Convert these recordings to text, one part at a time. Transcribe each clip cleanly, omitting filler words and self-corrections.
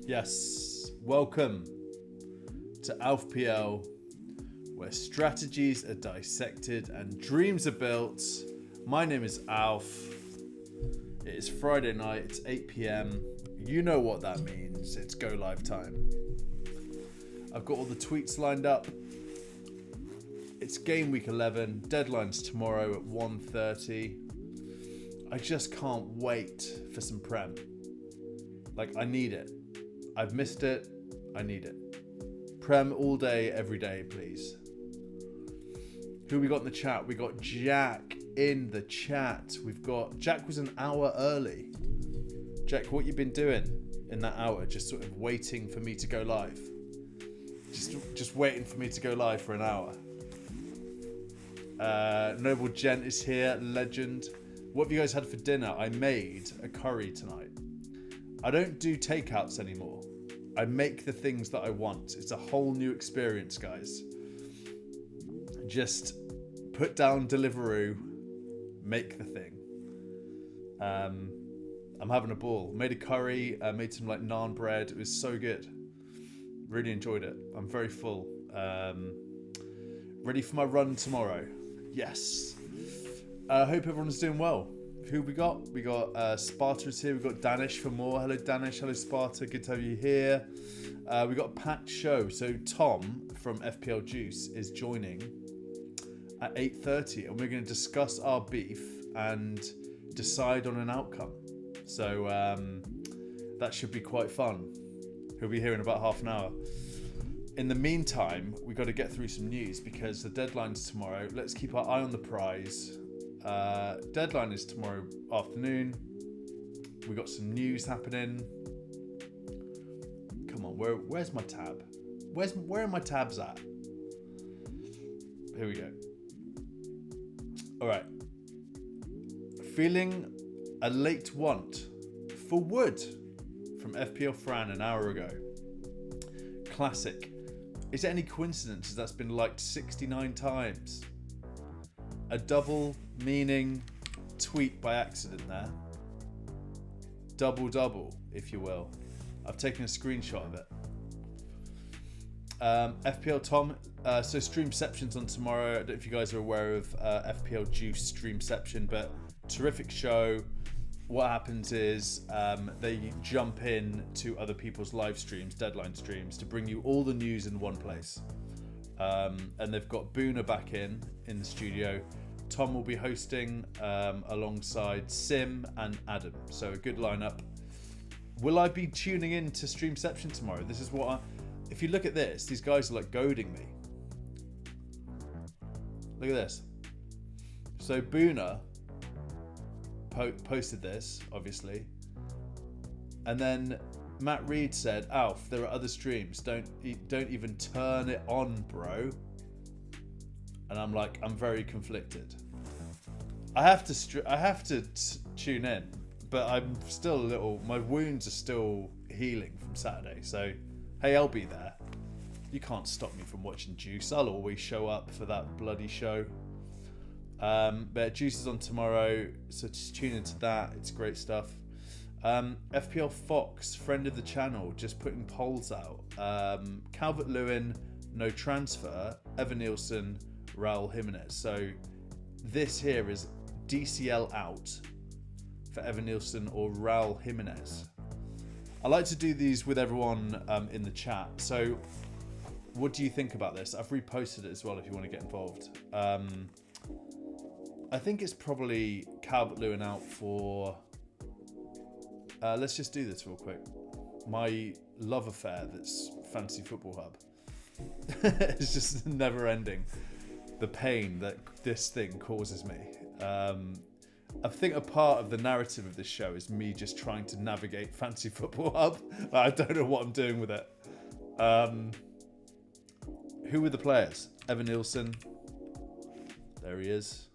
Yes, welcome to FPL, where strategies are dissected and dreams are built. My name is Alf. It is Friday night, it's 8 p.m. You know what that means, it's go live time. I've got all the tweets lined up. It's Gameweek 11, deadline's tomorrow at 1:30. I just can't wait for some Prem. Like, I need it. I've missed it. I need it. Prem all day, every day, please. Who we got in the chat? We got Jack in the chat. Jack was an hour early. Jack, what you been doing in that hour? Just sort of waiting for me to go live. Just waiting for me to go live for an hour. Noble Gent is here, legend. What have you guys had for dinner? I made a curry tonight. I don't do takeouts anymore. I make the things that I want. It's a whole new experience, guys. Just put down Deliveroo, make the thing. I'm having a ball. Made a curry, made some like naan bread. It was so good. Really enjoyed it. I'm very full. Ready for my run tomorrow. Yes. I hope everyone's doing well. Who we got? We got Sparta is here. We got Danish for more. Hello Danish. Hello Sparta. Good to have you here. We got a packed show. So Tom from FPL Juice is joining at 8:30, and we're going to discuss our beef and decide on an outcome. So that should be quite fun. He'll be here in about half an hour. In the meantime, we've got to get through some news because the deadline's tomorrow. Let's keep our eye on the prize. Deadline is tomorrow afternoon. We got some news happening. Come on, where's my tab? Where are my tabs at? Here we go. All right. Feeling a late want for wood from FPL Fran an hour ago. Classic. Is it any coincidence that's been liked 69 times? A double meaning tweet by accident there. Double, if you will. I've taken a screenshot of it. FPL Tom, so Streamception's on tomorrow. I don't know if you guys are aware of FPL Juice Streamception, but terrific show. What happens is they jump in to other people's live streams, deadline streams, to bring you all the news in one place. And they've got Boona back in the studio. Tom will be hosting alongside Sim and Adam. So a good lineup. Will I be tuning in to Streamception tomorrow? This is what if you look at this, these guys are like goading me. Look at this. So Boona posted this, obviously. And then Matt Reed said, Alf, there are other streams. Don't even turn it on, bro. And I'm like, I'm very conflicted. I have to tune in, but I'm still a little. My wounds are still healing from Saturday. So, hey, I'll be there. You can't stop me from watching Juice. I'll always show up for that bloody show. But Juice is on tomorrow, so just tune into that. It's great stuff. FPL Fox, friend of the channel, just putting polls out. Calvert-Lewin, no transfer. Evan Nielsen, Raul Jimenez. So this here is DCL out for Evan Nielsen or Raul Jimenez. I like to do these with everyone in the chat. So what do you think about this? I've reposted it as well if you want to get involved. I think it's probably Calvert-Lewin out for... let's just do this real quick. My love affair that's Fantasy Football Hub. It's just never ending. The pain that this thing causes me. I think a part of the narrative of this show is me just trying to navigate Fantasy Football Hub. I don't know what I'm doing with it. Who were the players? Evan Nielsen. There he is.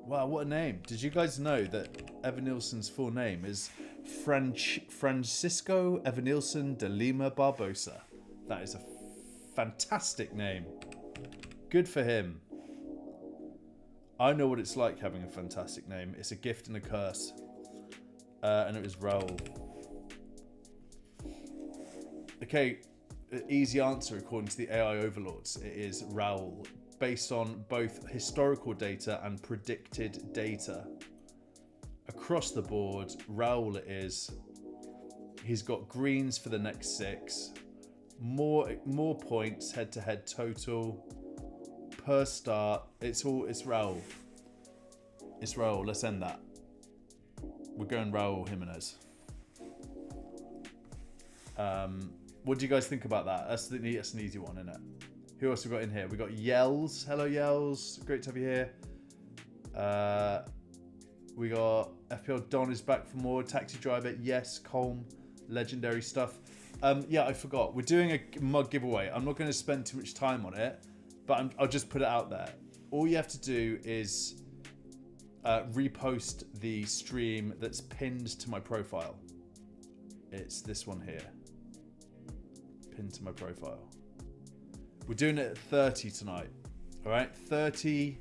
Wow, what a name. Did you guys know that Evan Nielsen's full name is Francisco Evan Nielsen de Lima Barbosa? That is a fantastic name. Good for him. I know what it's like having a fantastic name. It's a gift and a curse. And it was Raul. Okay, easy answer according to the AI overlords. It is Raul, based on both historical data and predicted data. Across the board, Raul is. He's got greens for the next 6. More points head-to-head total per start. It's Raul. It's Raul. Let's end that. We're going Raul Jimenez. What do you guys think about that? That's an easy one, isn't it? Who else we got in here? We got Yells. Hello, Yells. Great to have you here. We got FPL Don is back for more. Taxi driver. Yes. Colm. Legendary stuff. Yeah, I forgot. We're doing a mug giveaway. I'm not going to spend too much time on it, but I'll just put it out there. All you have to do is repost the stream that's pinned to my profile. It's this one here. Pinned to my profile. We're doing it at 30 tonight. All right, 30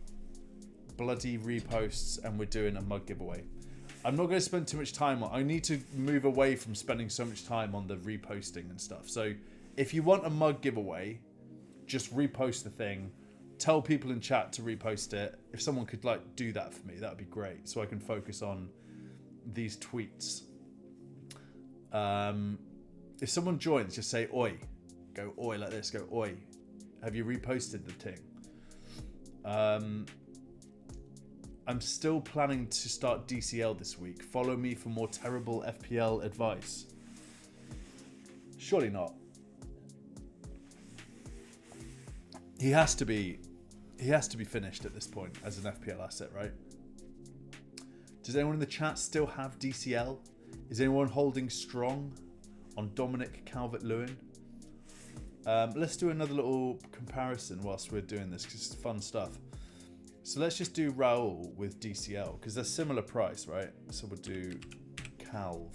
bloody reposts, and we're doing a mug giveaway. I'm not going to spend too much time on. I need to move away from spending so much time on the reposting and stuff. So if you want a mug giveaway, just repost the thing. Tell people in chat to repost it. If someone could like do that for me, that would be great. So I can focus on these tweets. If someone joins, just say oi. Go oi like this. Go oi. Have you reposted the thing? I'm still planning to start DCL this week. Follow me for more terrible FPL advice. Surely not. He has to be finished at this point as an FPL asset, right? Does anyone in the chat still have DCL? Is anyone holding strong on Dominic Calvert-Lewin? Let's do another little comparison whilst we're doing this because it's fun stuff. So let's just do Raul with DCL because they're similar price, right? So we'll do Calv.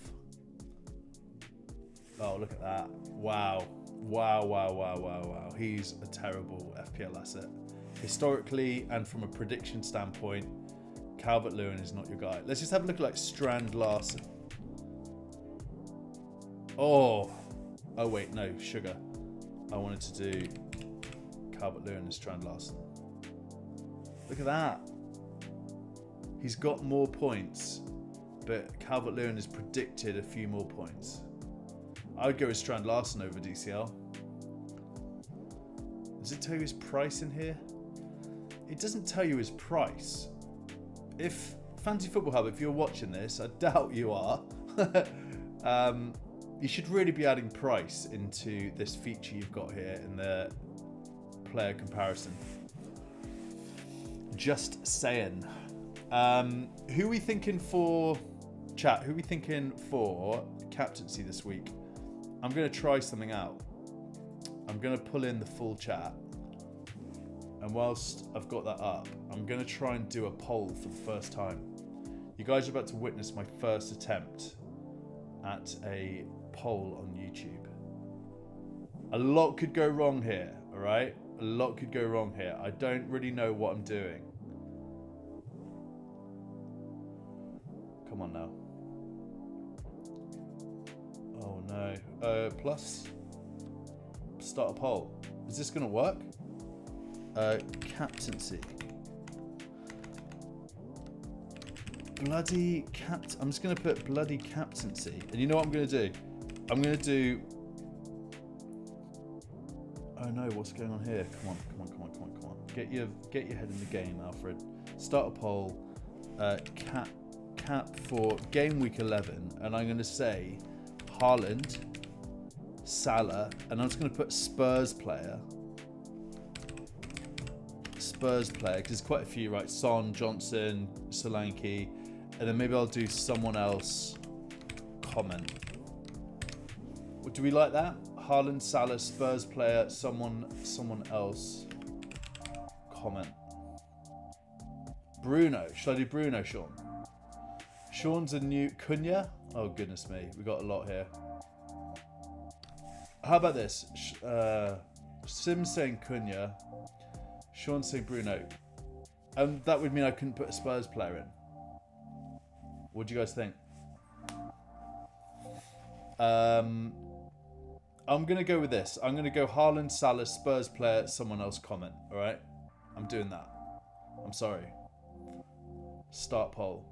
Oh, look at that. Wow. Wow, wow, wow, wow, wow. He's a terrible FPL asset. Historically and from a prediction standpoint, Calvert-Lewin is not your guy. Let's just have a look at like Strand Larson. Oh wait, no, Sugar. I wanted to do Calvert-Lewin and Strand Larson. Look at that. He's got more points, but Calvert-Lewin has predicted a few more points. I would go with Strand Larson over DCL. Does it tell you his price in here? It doesn't tell you his price. If Fantasy Football Hub, if you're watching this, I doubt you are. You should really be adding price into this feature you've got here in the player comparison. Just saying. Who are we thinking for chat? Who are we thinking for captaincy this week? I'm going to try something out. I'm going to pull in the full chat. And whilst I've got that up, I'm going to try and do a poll for the first time. You guys are about to witness my first attempt at a poll on YouTube. A lot could go wrong here, all right? A lot could go wrong here. I don't really know what I'm doing. Come on now. Oh no. Plus, start a poll. Is this gonna work? Captaincy. Bloody I'm just gonna put bloody captaincy. And you know what I'm gonna do? I'm gonna do. Oh no, what's going on here? Come on. Get your head in the game, Alfred. Start a poll. Cap for Gameweek 11, and I'm gonna say Haaland, Salah, and I'm just gonna put Spurs player, because there's quite a few, right? Son, Johnson, Solanke, and then maybe I'll do someone else comment. Do we like that? Haaland, Salah, Spurs player, someone else comment. Bruno. Should I do Bruno, Sean? Sean's a new Cunha. Oh goodness me, we got a lot here. How about this? Sim's saying Cunha. Sean's saying Bruno. And that would mean I couldn't put a Spurs player in. What do you guys think? I'm going to go with this. I'm going to go Haaland, Salah, Spurs player, someone else comment. All right? I'm doing that. I'm sorry. Start poll.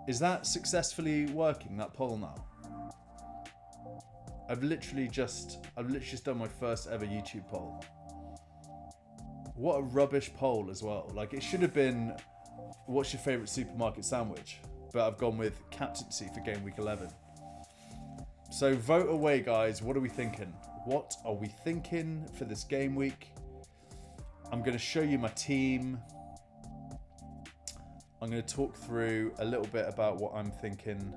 Is that successfully working, that poll now? I've literally just done my first ever YouTube poll. What a rubbish poll as well. Like, it should have been, what's your favourite supermarket sandwich? But I've gone with captaincy for game week 11. So vote away, guys. What are we thinking? What are we thinking for this game week? I'm going to show you my team. I'm going to talk through a little bit about what I'm thinking.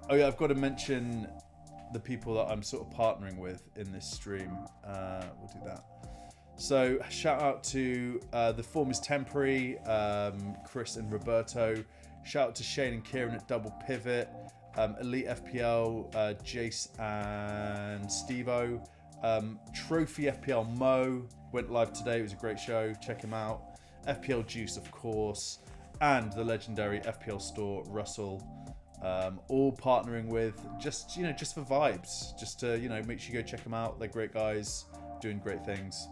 Oh yeah, I've got to mention the people that I'm sort of partnering with in this stream. We'll do that. So shout out to The Form is Temporary, Chris and Roberto. Shout out to Shane and Kieran at Double Pivot. Elite FPL, Jace and Stevo. Trophy FPL Mo went live today. It was a great show. Check him out. FPL Juice, of course, and the legendary FPL Store, Russell. All partnering with just for vibes. Just to make sure you go check them out. They're great guys, doing great things.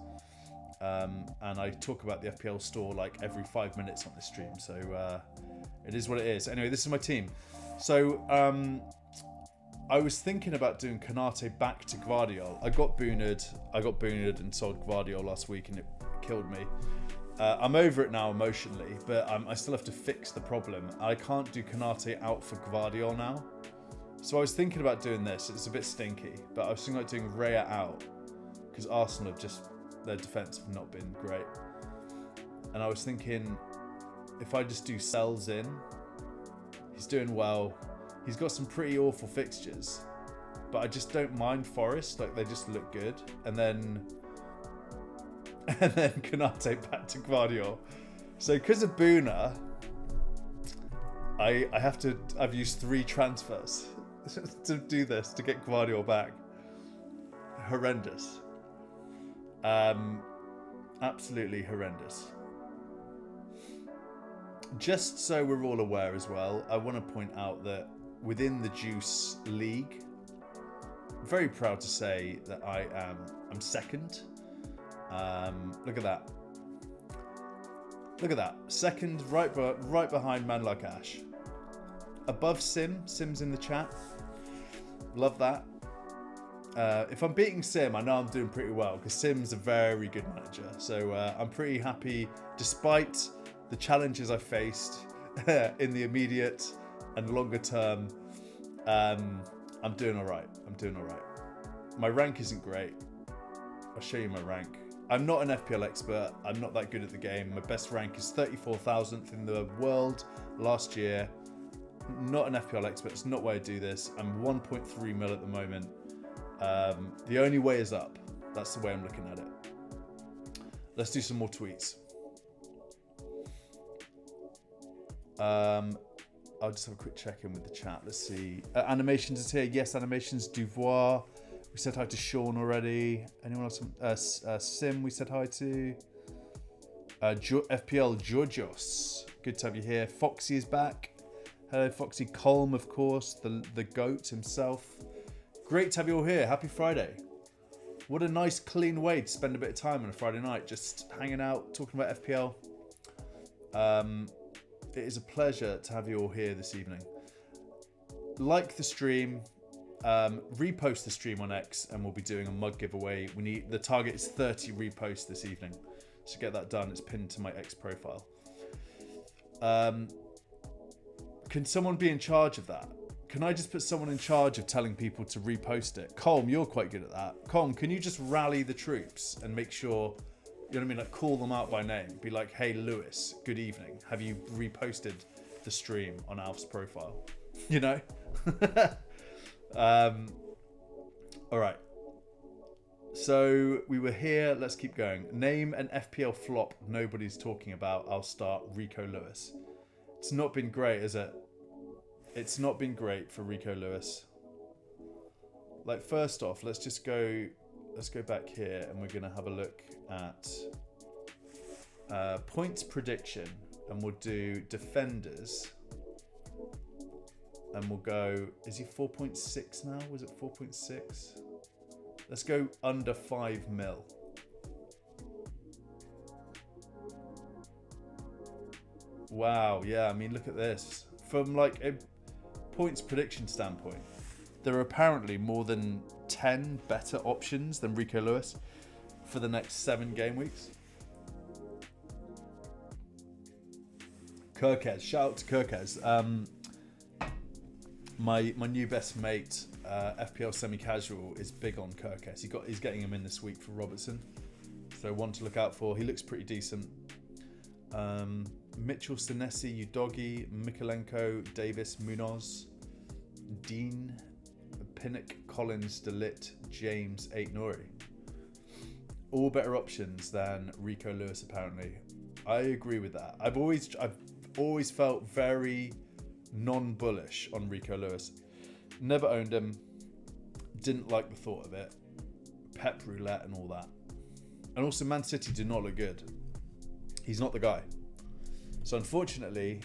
And I talk about the FPL Store like every 5 minutes on this stream. So it is what it is. Anyway, this is my team. So I was thinking about doing Konate back to Gvardiol. I got Boonered and sold Gvardiol last week and it killed me. I'm over it now emotionally, but I still have to fix the problem. I can't do Konate out for Gvardiol now. So I was thinking about doing this. It's a bit stinky, but I was thinking about doing Raya out because Arsenal have their defence have not been great. And I was thinking if I just do Sells in, he's doing well. He's got some pretty awful fixtures, but I just don't mind Forest. Like, they just look good. And then Konate back to Gvardiol. So because of Boona, I've used 3 transfers to do this, to get Gvardiol back. Horrendous. Absolutely horrendous. Just so we're all aware as well, I want to point out that within the Juice League, I'm very proud to say that I'm second. Look at that. Look at that. Second, right behind man like Ash. Above Sim's in the chat. Love that. If I'm beating Sim, I know I'm doing pretty well because Sim's a very good manager. So I'm pretty happy despite the challenges I faced in the immediate and longer term. I'm doing all right. My rank isn't great. I'll show you my rank. I'm not an FPL expert. I'm not that good at the game. My best rank is 34,000th in the world last year. Not an FPL expert. It's not why I do this. I'm 1.3 mil at the moment. The only way is up. That's the way I'm looking at it. Let's do some more tweets. I'll just have a quick check in with the chat. Let's see. Animations is here. Yes, Animations Duvoir. We said hi to Sean already. Anyone else? Sim, we said hi to. FPL Georgios. Good to have you here. Foxy is back. Hello, Foxy. Colm, of course. The GOAT himself. Great to have you all here. Happy Friday. What a nice, clean way to spend a bit of time on a Friday night. Just hanging out, talking about FPL. It is a pleasure to have you all here this evening. Like the stream. Repost the stream on X and we'll be doing a mug giveaway. The target is 30 reposts this evening. So get that done. It's pinned to my X profile. Can someone be in charge of that? Can I just put someone in charge of telling people to repost it? Colm, you're quite good at that. Colm, can you just rally the troops and make sure, you know what I mean? Like, call them out by name. Be like, hey, Lewis, good evening. Have you reposted the stream on Alf's profile? You know? All right. So we were here. Let's keep going. Name an FPL flop nobody's talking about. I'll start. Rico Lewis. It's not been great, is it? It's not been great for Rico Lewis. Like, first off, let's go back here and we're going to have a look at points prediction and we'll do defenders. and we'll go, is he 4.6 now? Was it 4.6? Let's go under 5 mil. Wow, yeah, I mean, look at this. From like a points prediction standpoint, there are apparently more than 10 better options than Rico Lewis for the next 7 game weeks. Kirkez, shout out to Kirkez. My new best mate, FPL semi-casual, is big on Kirkez. He's getting him in this week for Robertson, so one to look out for. He looks pretty decent. Mitchell, Senesi, Udogi, Mikolenko, Davis, Munoz, Dean, Pinnock, Collins, DeLitt, James, Nori. All better options than Rico Lewis, apparently. I agree with that. I've always felt very non-bullish on Rico Lewis. Never owned him. Didn't like the thought of it. Pep roulette and all that. And also Man City do not look good. He's not the guy. So unfortunately,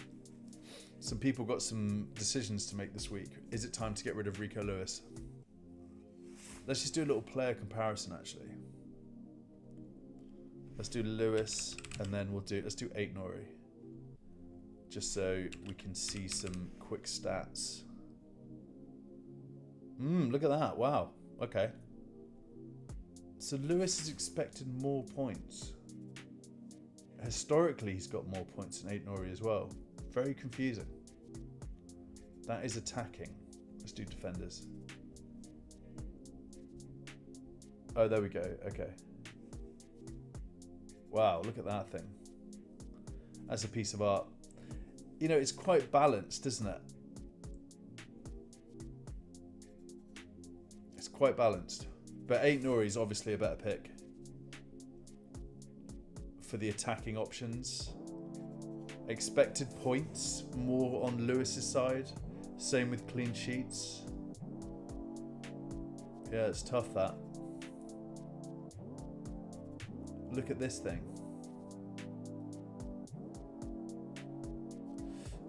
some people got some decisions to make this week. Is it time to get rid of Rico Lewis? Let's just do a little player comparison actually. Let's do Lewis and then let's do Nori. Just so we can see some quick stats. Look at that. Wow. Okay. So Lewis is expected more points. Historically, he's got more points than Nori as well. Very confusing. That is attacking. Let's do defenders. Oh, there we go. Okay. Wow, look at that thing. That's a piece of art. You know, it's quite balanced, isn't it? It's quite balanced. But Nori is obviously a better pick for the attacking options. Expected points, more on Lewis's side. Same with clean sheets. Yeah, it's tough, that. Look at this thing.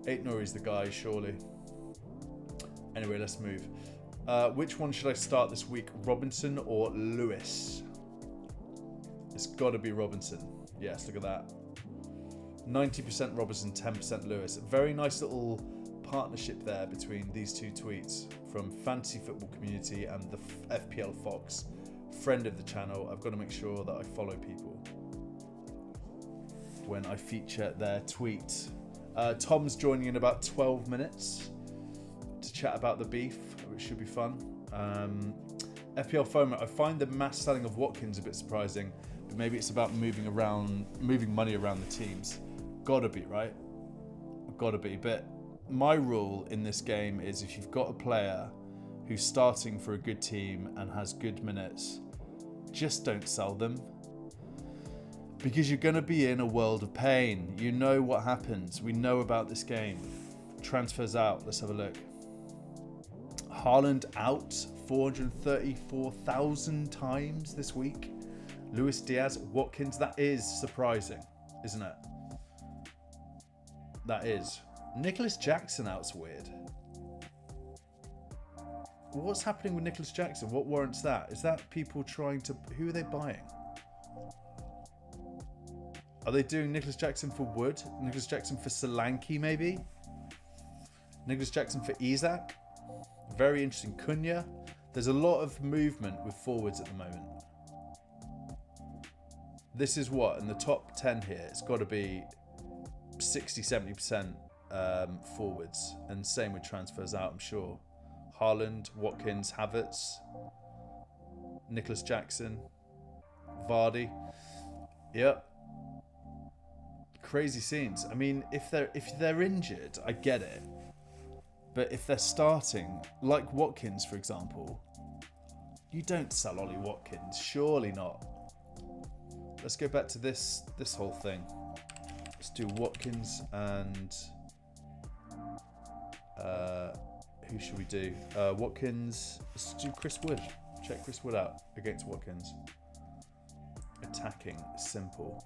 Nori's the guy, surely. Anyway, let's move. Which one should I start this week? Robinson or Lewis? It's got to be Robinson. Yes, look at that. 90% Robinson, 10% Lewis. Very nice little partnership there between these two tweets from Fantasy Football Community and the FPL Fox, friend of the channel. I've got to make sure that I follow people when I feature their tweet. Tom's joining in about 12 minutes to chat about the beef, which should be fun. FPL FOMO, I find the mass selling of Watkins a bit surprising, but maybe it's about moving money around the teams. Gotta be, right? Gotta be. But my rule in this game is if you've got a player who's starting for a good team and has good minutes, just don't sell them. Because you're going to be in a world of pain. You know what happens. We know about this game. Transfers out. Let's have a look. Haaland out 434,000 times this week. Luis Diaz, Watkins. That is surprising, isn't it? That is. Nicholas Jackson out's weird. What's happening with Nicholas Jackson? What warrants that? Is that people trying to... Who are they buying? Are they doing Nicholas Jackson for Wood? Nicholas Jackson for Solanke, maybe? Nicholas Jackson for Isak? Very interesting. Cunha. There's a lot of movement with forwards at the moment. This is what? In the top 10 here, it's got to be 60-70% forwards. And same with transfers out, I'm sure. Haaland, Watkins, Havertz, Nicholas Jackson, Vardy. Yep. Crazy scenes. I mean, if they're injured, I get it. But if they're starting, like Watkins, for example, you don't sell Ollie Watkins. Surely not. Let's go back to this whole thing. Let's do Watkins and who should we do? Watkins. Let's do Chris Wood. Check Chris Wood out against Watkins. Attacking, simple.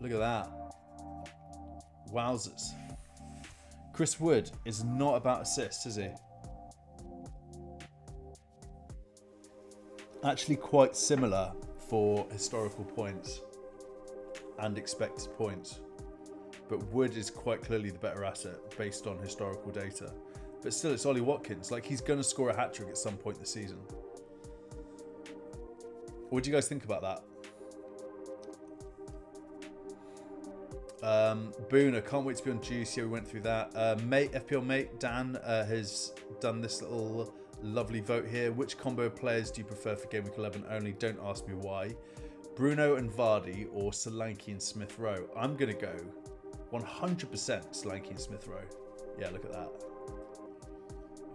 Look at that. Wowzers. Chris Wood is not about assists, is he? Actually quite similar for historical points and expected points. But Wood is quite clearly the better asset based on historical data. But still, it's Ollie Watkins. Like, he's going to score a hat-trick at some point this season. What do you guys think about that? Boone, I can't wait to be on Juice. Yeah, we went through that. Mate, FPL mate, Dan has done this little lovely vote here. Which combo of players do you prefer for Gameweek 11 only? Don't ask me why. Bruno and Vardy or Solanke and Smith Rowe? I'm going to go 100% Solanke and Smith Rowe. Yeah, look at that.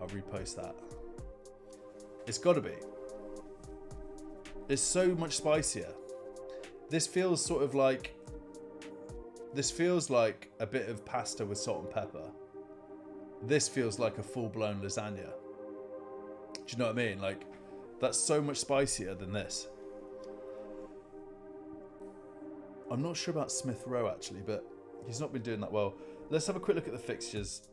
I'll repost that. It's got to be. It's so much spicier. This feels sort of like... This feels like a bit of pasta with salt and pepper. This feels like a full-blown lasagna. Do you know what I mean? Like, that's so much spicier than this. I'm not sure about Smith Rowe, actually, but he's not been doing that well. Let's have a quick look at the fixtures,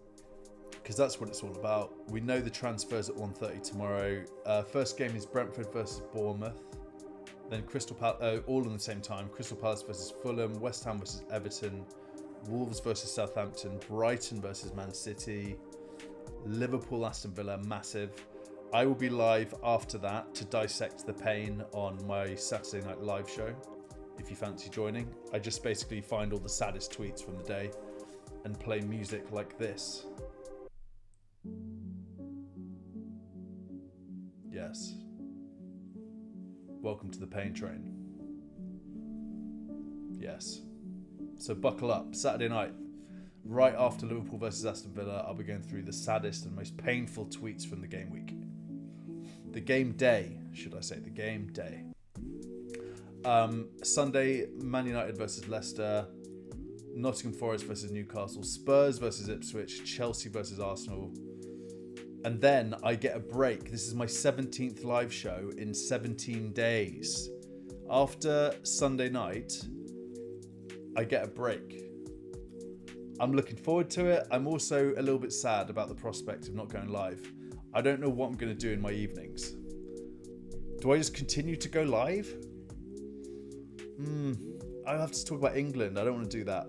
because that's what it's all about. We know the transfers at 1:30 tomorrow. First game is Brentford versus Bournemouth. Then Crystal Palace, all on the same time. Crystal Palace versus Fulham, West Ham versus Everton, Wolves versus Southampton, Brighton versus Man City, Liverpool, Aston Villa, massive. I will be live after that to dissect the pain on my Saturday night live show, if you fancy joining. I just basically find all the saddest tweets from the day and play music like this. Yes. Welcome to the pain train. Yes. So buckle up. Saturday night, right after Liverpool versus Aston Villa, I'll be going through the saddest and most painful tweets from the game week. The game day, should I say. The game day. Sunday, Man United versus Leicester, Nottingham Forest versus Newcastle, Spurs versus Ipswich, Chelsea versus Arsenal. And then I get a break. This is my 17th live show in 17 days. After Sunday night, I get a break. I'm looking forward to it. I'm also a little bit sad about the prospect of not going live. I don't know what I'm going to do in my evenings. Do I just continue to go live? I have to talk about England. I don't want to do that.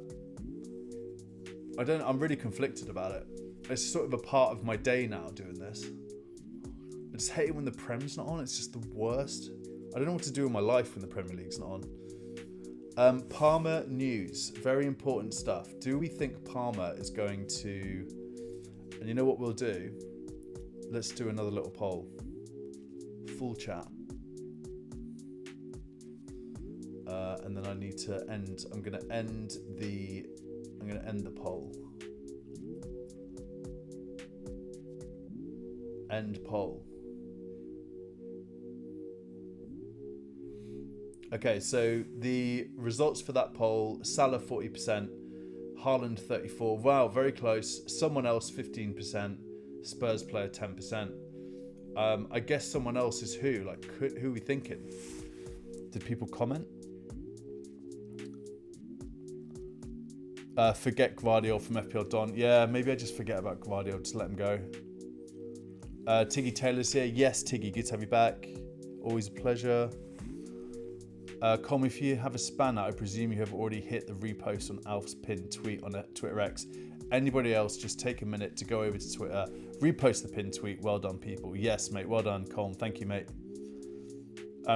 I'm really conflicted about it. It's sort of a part of my day now doing this. I just hate it when the Prem's not on. It's just the worst. I don't know what to do with my life when the Premier League's not on. Palmer news. Very important stuff. Do we think Palmer is going to... And you know what we'll do? Let's do another little poll. Full chat. And then I need to end... I'm going to end the poll. End poll. Okay, so the results for that poll: Salah 40%, Haaland 34%. Wow, very close. Someone else 15%, Spurs player 10%. I guess someone else is who? Like, who are we thinking? Did people comment? Forget Gvardiol from FPL Don. Yeah, maybe I just forget about Gvardiol. Just let him go. Tiggy Taylor's here. Yes, Tiggy, good to have you back. Always a pleasure. Colm, if you have a spanner, I presume you have already hit the repost on Alf's pinned tweet on Twitter X. Anybody else, just take a minute to go over to Twitter, repost the pinned tweet. Well done, people. Yes, mate. Well done, Colm. Thank you, mate.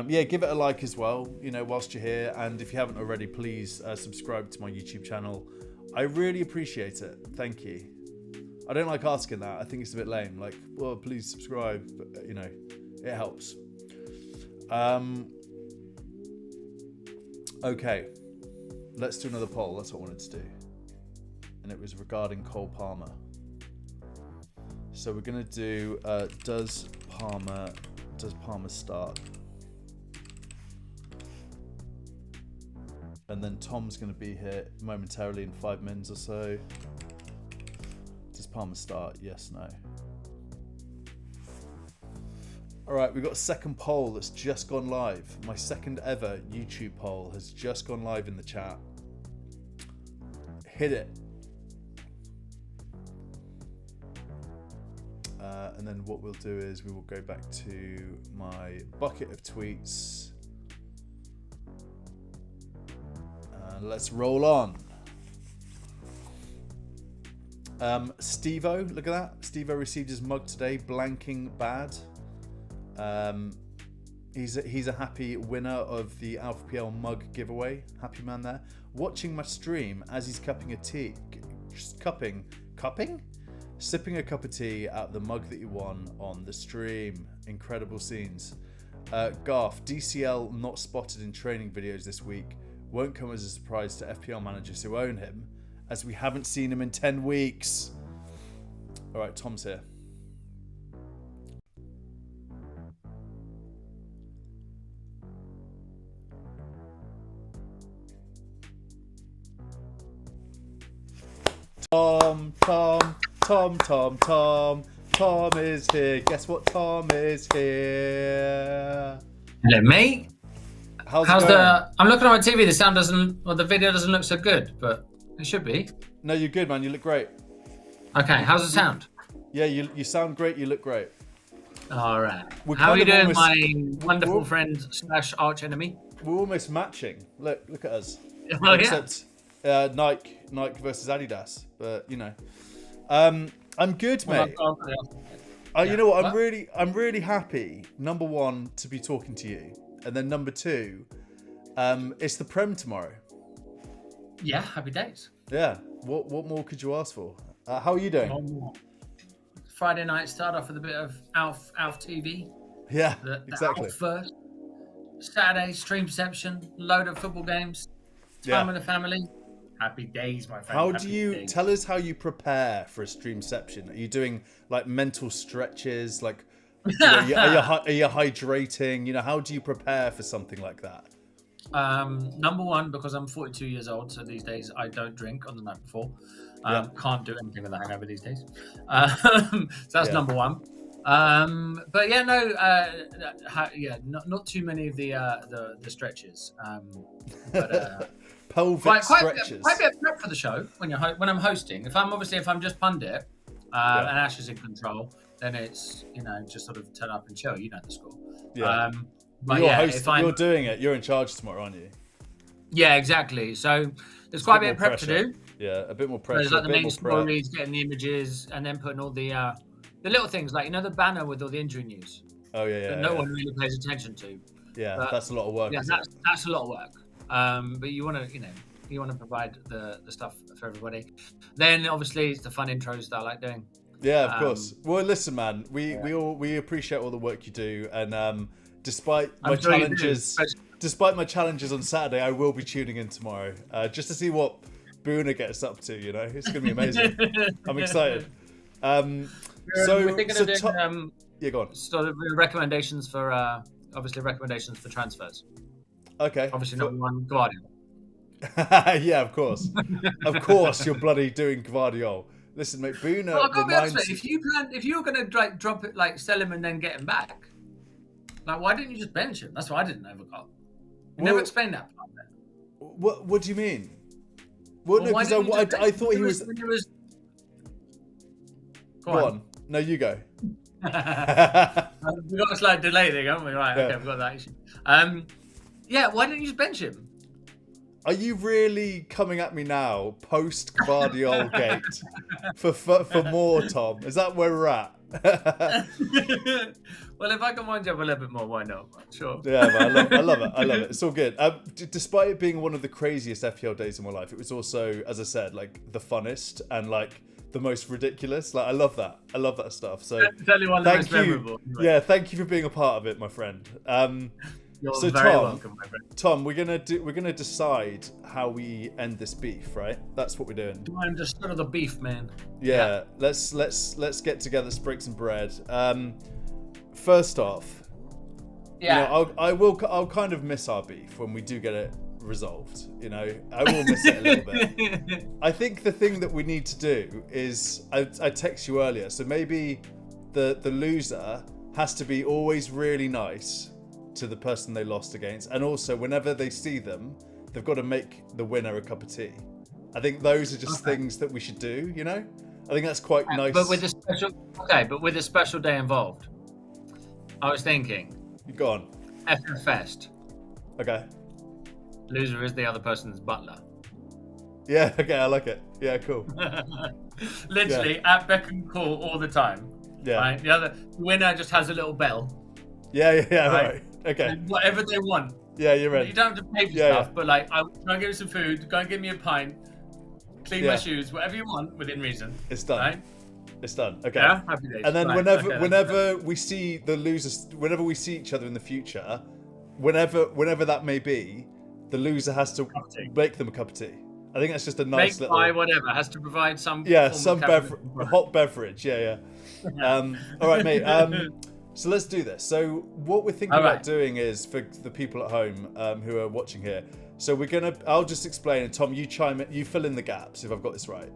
Yeah, give it a like as well, you know, whilst you're here. And if you haven't already, please subscribe to my YouTube channel. I really appreciate it. Thank you. I don't like asking that. I think it's a bit lame. Like, well, please subscribe. But, you know, it helps. Okay. Let's do another poll. That's what I wanted to do. And it was regarding Cole Palmer. So we're going to do, does Palmer start? And then Tom's going to be here momentarily in 5 minutes or so. Does Palmer start? Yes, no. All right, we've got a second poll that's just gone live. My second ever YouTube poll has just gone live in the chat. Hit it. And then what we'll do is we will go back to my bucket of tweets. Let's roll on. Stevo, look at that. Stevo received his mug today, blanking bad. He's a happy winner of the FPL mug giveaway. Happy man there. Watching my stream as he's cupping a tea. Sipping a cup of tea out of the mug that you won on the stream. Incredible scenes. Garth, DCL not spotted in training videos this week. Won't come as a surprise to FPL managers who own him, as we haven't seen him in 10 weeks. All right, Tom's here. Tom is here. Guess what? Tom is here. Hello, mate. How's it going? I'm looking at my TV. The sound doesn't, or the video doesn't look so good, but it should be. No, you're good, man. You look great. Okay, how's the sound? Yeah, you sound great. You look great. All right. How are you doing, my wonderful friend / arch enemy? We're almost matching. Look at us. Well, Except Nike versus Adidas, but you know. I'm good, mate. You know what? I'm really happy. Number one, to be talking to you, and then number two, it's the Prem tomorrow. Yeah, happy days. Yeah. What more could you ask for? How are you doing? Friday night, start off with a bit of Alf TV. Yeah, the exactly. Alf first. Saturday, streamception, load of football games, time with the family. Happy days, my friend. How do you tell us how you prepare for a streamception? Are you doing like mental stretches? Like, you know, are you hydrating? You know, how do you prepare for something like that? Number one, because I'm 42 years old, so these days I don't drink on the night before. Can't do anything with a hangover these days. So that's number one. But yeah, not too many of the stretches. Pelvic stretches. Quite a bit of prep for the show when I'm hosting. If I'm just pundit and Ash is in control, then it's just sort of turn up and chill. You know the score. Yeah. But you're doing it. You're in charge tomorrow, aren't you? Yeah, exactly. So there's quite a bit of prep to do. Yeah, a bit more pressure. There's like the main stories, getting the images, and then putting all the little things like the banner with all the injury news. Oh yeah. That no one really pays attention to. Yeah, but that's a lot of work. Yeah, that's a lot of work. But you want to provide the stuff for everybody. Then obviously it's the fun intros that I like doing. Yeah, of course. Well, listen, man, we appreciate all the work you do, and despite my challenges on Saturday, I will be tuning in tomorrow just to see what Boona gets up to. It's gonna be amazing. I'm excited. We're thinking of doing go on. Sort of recommendations for transfers. Okay. Obviously, number one, Guardiola. Yeah, of course. Of course, you're bloody doing Guardiola. Listen, mate, Boona. Well, I've got to be honest, mate, if you were going to drop it, like sell him and then get him back, like why didn't you just bench him? That's what I didn't overcome. You never explained that part then. What do you mean? Well, no, because I thought he was. Go on. No, you go. We've got a slight delay there, haven't we? Right, okay, we've got that issue. Yeah, why didn't you just bench him? Are you really coming at me now, post Guardiola gate, for more, Tom? Is that where we're at? Well, if I can wind you up a little bit more, why not? Sure. Yeah, man, I love it. It's all good. Despite it being one of the craziest FPL days of my life, it was also, as I said, like the funnest and like the most ridiculous. Like I love that stuff. So certainly one of the most memorable. Yeah, thank you for being a part of it, my friend. You're very welcome, my friend. Tom, we're gonna decide how we end this beef, right? That's what we're doing. I'm just sort of the beef, man. Yeah. Let's get together, break some bread. First off, I'll kind of miss our beef when we do get it resolved. I will miss it a little bit. I think the thing that we need to do is I text you earlier, so maybe the loser has to be always really nice to the person they lost against, and also whenever they see them, they've got to make the winner a cup of tea. I think those are just things that we should do, I think that's quite nice. But with a special day involved, I was thinking. Go on. FF Fest. Okay. Loser is the other person's butler. Yeah. Okay. I like it. Yeah. Cool. Literally at beck and call all the time. Yeah. Right? The winner just has a little bell. Yeah. Right. Okay. And whatever they want. Yeah, you're right. You don't have to pay for stuff, but like, go and get me some food. Go and get me a pint. Clean my shoes. Whatever you want within reason. It's done. Right? It's done. Okay. Yeah. Happy days. And then right. whenever we see the losers, whenever we see each other in the future, whenever that may be, the loser has to make them a cup of tea. I think that's just a nice little. Whatever has to provide some. Some hot beverage. Yeah. All right, mate. So let's do this. So what we're thinking about doing is, for the people at home who are watching here. So I'll just explain, and Tom, you chime in, you fill in the gaps if I've got this right.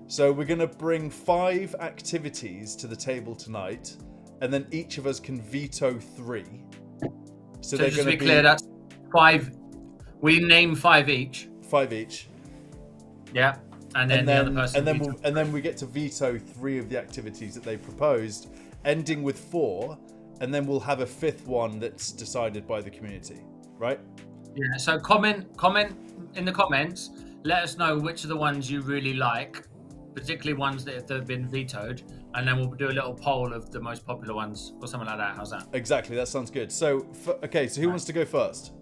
So we're gonna bring 5 activities to the table tonight, and then each of us can veto 3. So they're just gonna to be clear, that's 5. We name 5 each. 5 each. Yeah. And then the other person. And then we get to veto 3 of the activities that they proposed, ending with 4, and then we'll have a 5th one that's decided by the community, right? Yeah. So comment in the comments. Let us know which of the ones you really like, particularly ones that have been vetoed, and then we'll do a little poll of the most popular ones or something like that. How's that? Exactly. That sounds good. So so who wants to go first?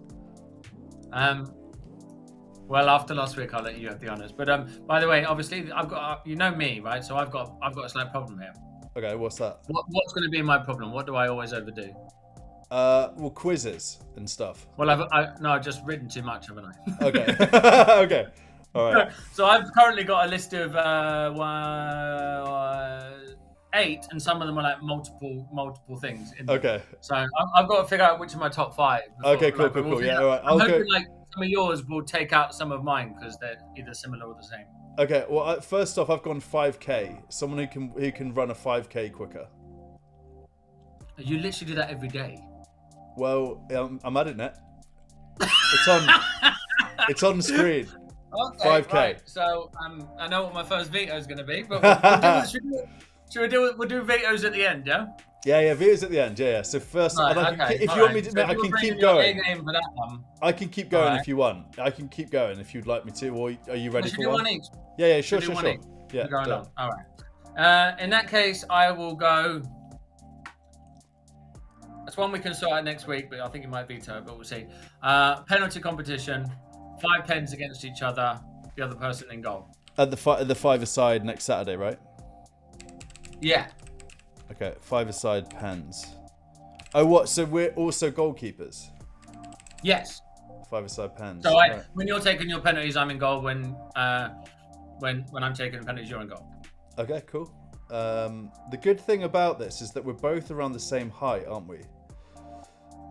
Well, after last week, I'll let you have the honors. But by the way, obviously, I've got you know me, right? So I've got a slight problem here. Okay, what's that? What's going to be my problem? What do I always overdo? Well, quizzes and stuff. Well, I've just written too much, haven't I? Okay. Okay. All right. So I've currently got a list of 8, and some of them are like multiple things. Okay. So I've got to figure out which of my top 5. Okay, cool. Yeah, all right. I'm hoping like some of yours will take out some of mine because they're either similar or the same. Okay. Well, first off, I've gone 5K. Someone who can run a 5K quicker. You literally do that every day. Well, I'm adding it. It's on. It's on screen. Okay, 5K. Right. So I know what my first veto is going to be, but we'll do vetoes at the end, yeah? Yeah, vetoes at the end. Yeah. So first, right, if you want me to, I can keep going. For that one. I can keep going if you want. I can keep going if you'd like me to. Or are you ready for one? Each? Yeah, sure. Yeah, going on. All right. In that case, I will go. That's one we can sort out next week, but I think it might veto, but we'll see. Penalty competition, 5 pens against each other, the other person in goal. At the 5-a-side next Saturday, right? Yeah. Okay, 5-a-side pens. Oh, what? So we're also goalkeepers? Yes. 5-a-side pens. So when you're taking your penalties, I'm in goal. When I'm taking the penalties, you're in goal. Okay, cool. The good thing about this is that we're both around the same height, aren't we?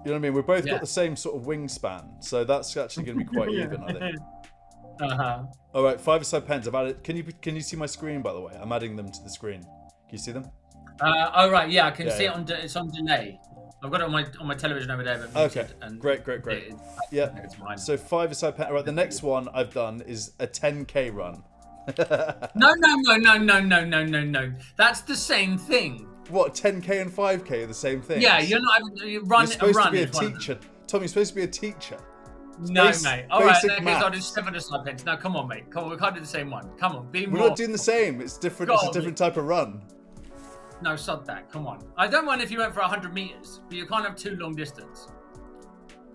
You know what I mean? We've both got the same sort of wingspan, so that's actually going to be quite even, I think. All right, 5-a-side pens. I've added. Can you see my screen, by the way? I'm adding them to the screen. Can you see them? Oh right, yeah, I can see it it's on delay. I've got it on my television over there. But okay, great. It's mine. So 5-a-side pen. All right, the next one I've done is a 10K run. No. That's the same thing. What, 10K and 5K are the same thing? Yeah, you're not. You're supposed to be a teacher. Tom, you're supposed to be a teacher. No, mate. All right, in that case, I'll do 7-a-side pens. Now, come on, mate. Come on, we can't do the same one. Come on, be more. We're not doing the same. It's different. It's a different type of run. No, sod that. Come on. I don't mind if you went for 100 meters, but you can't have 2 long distance.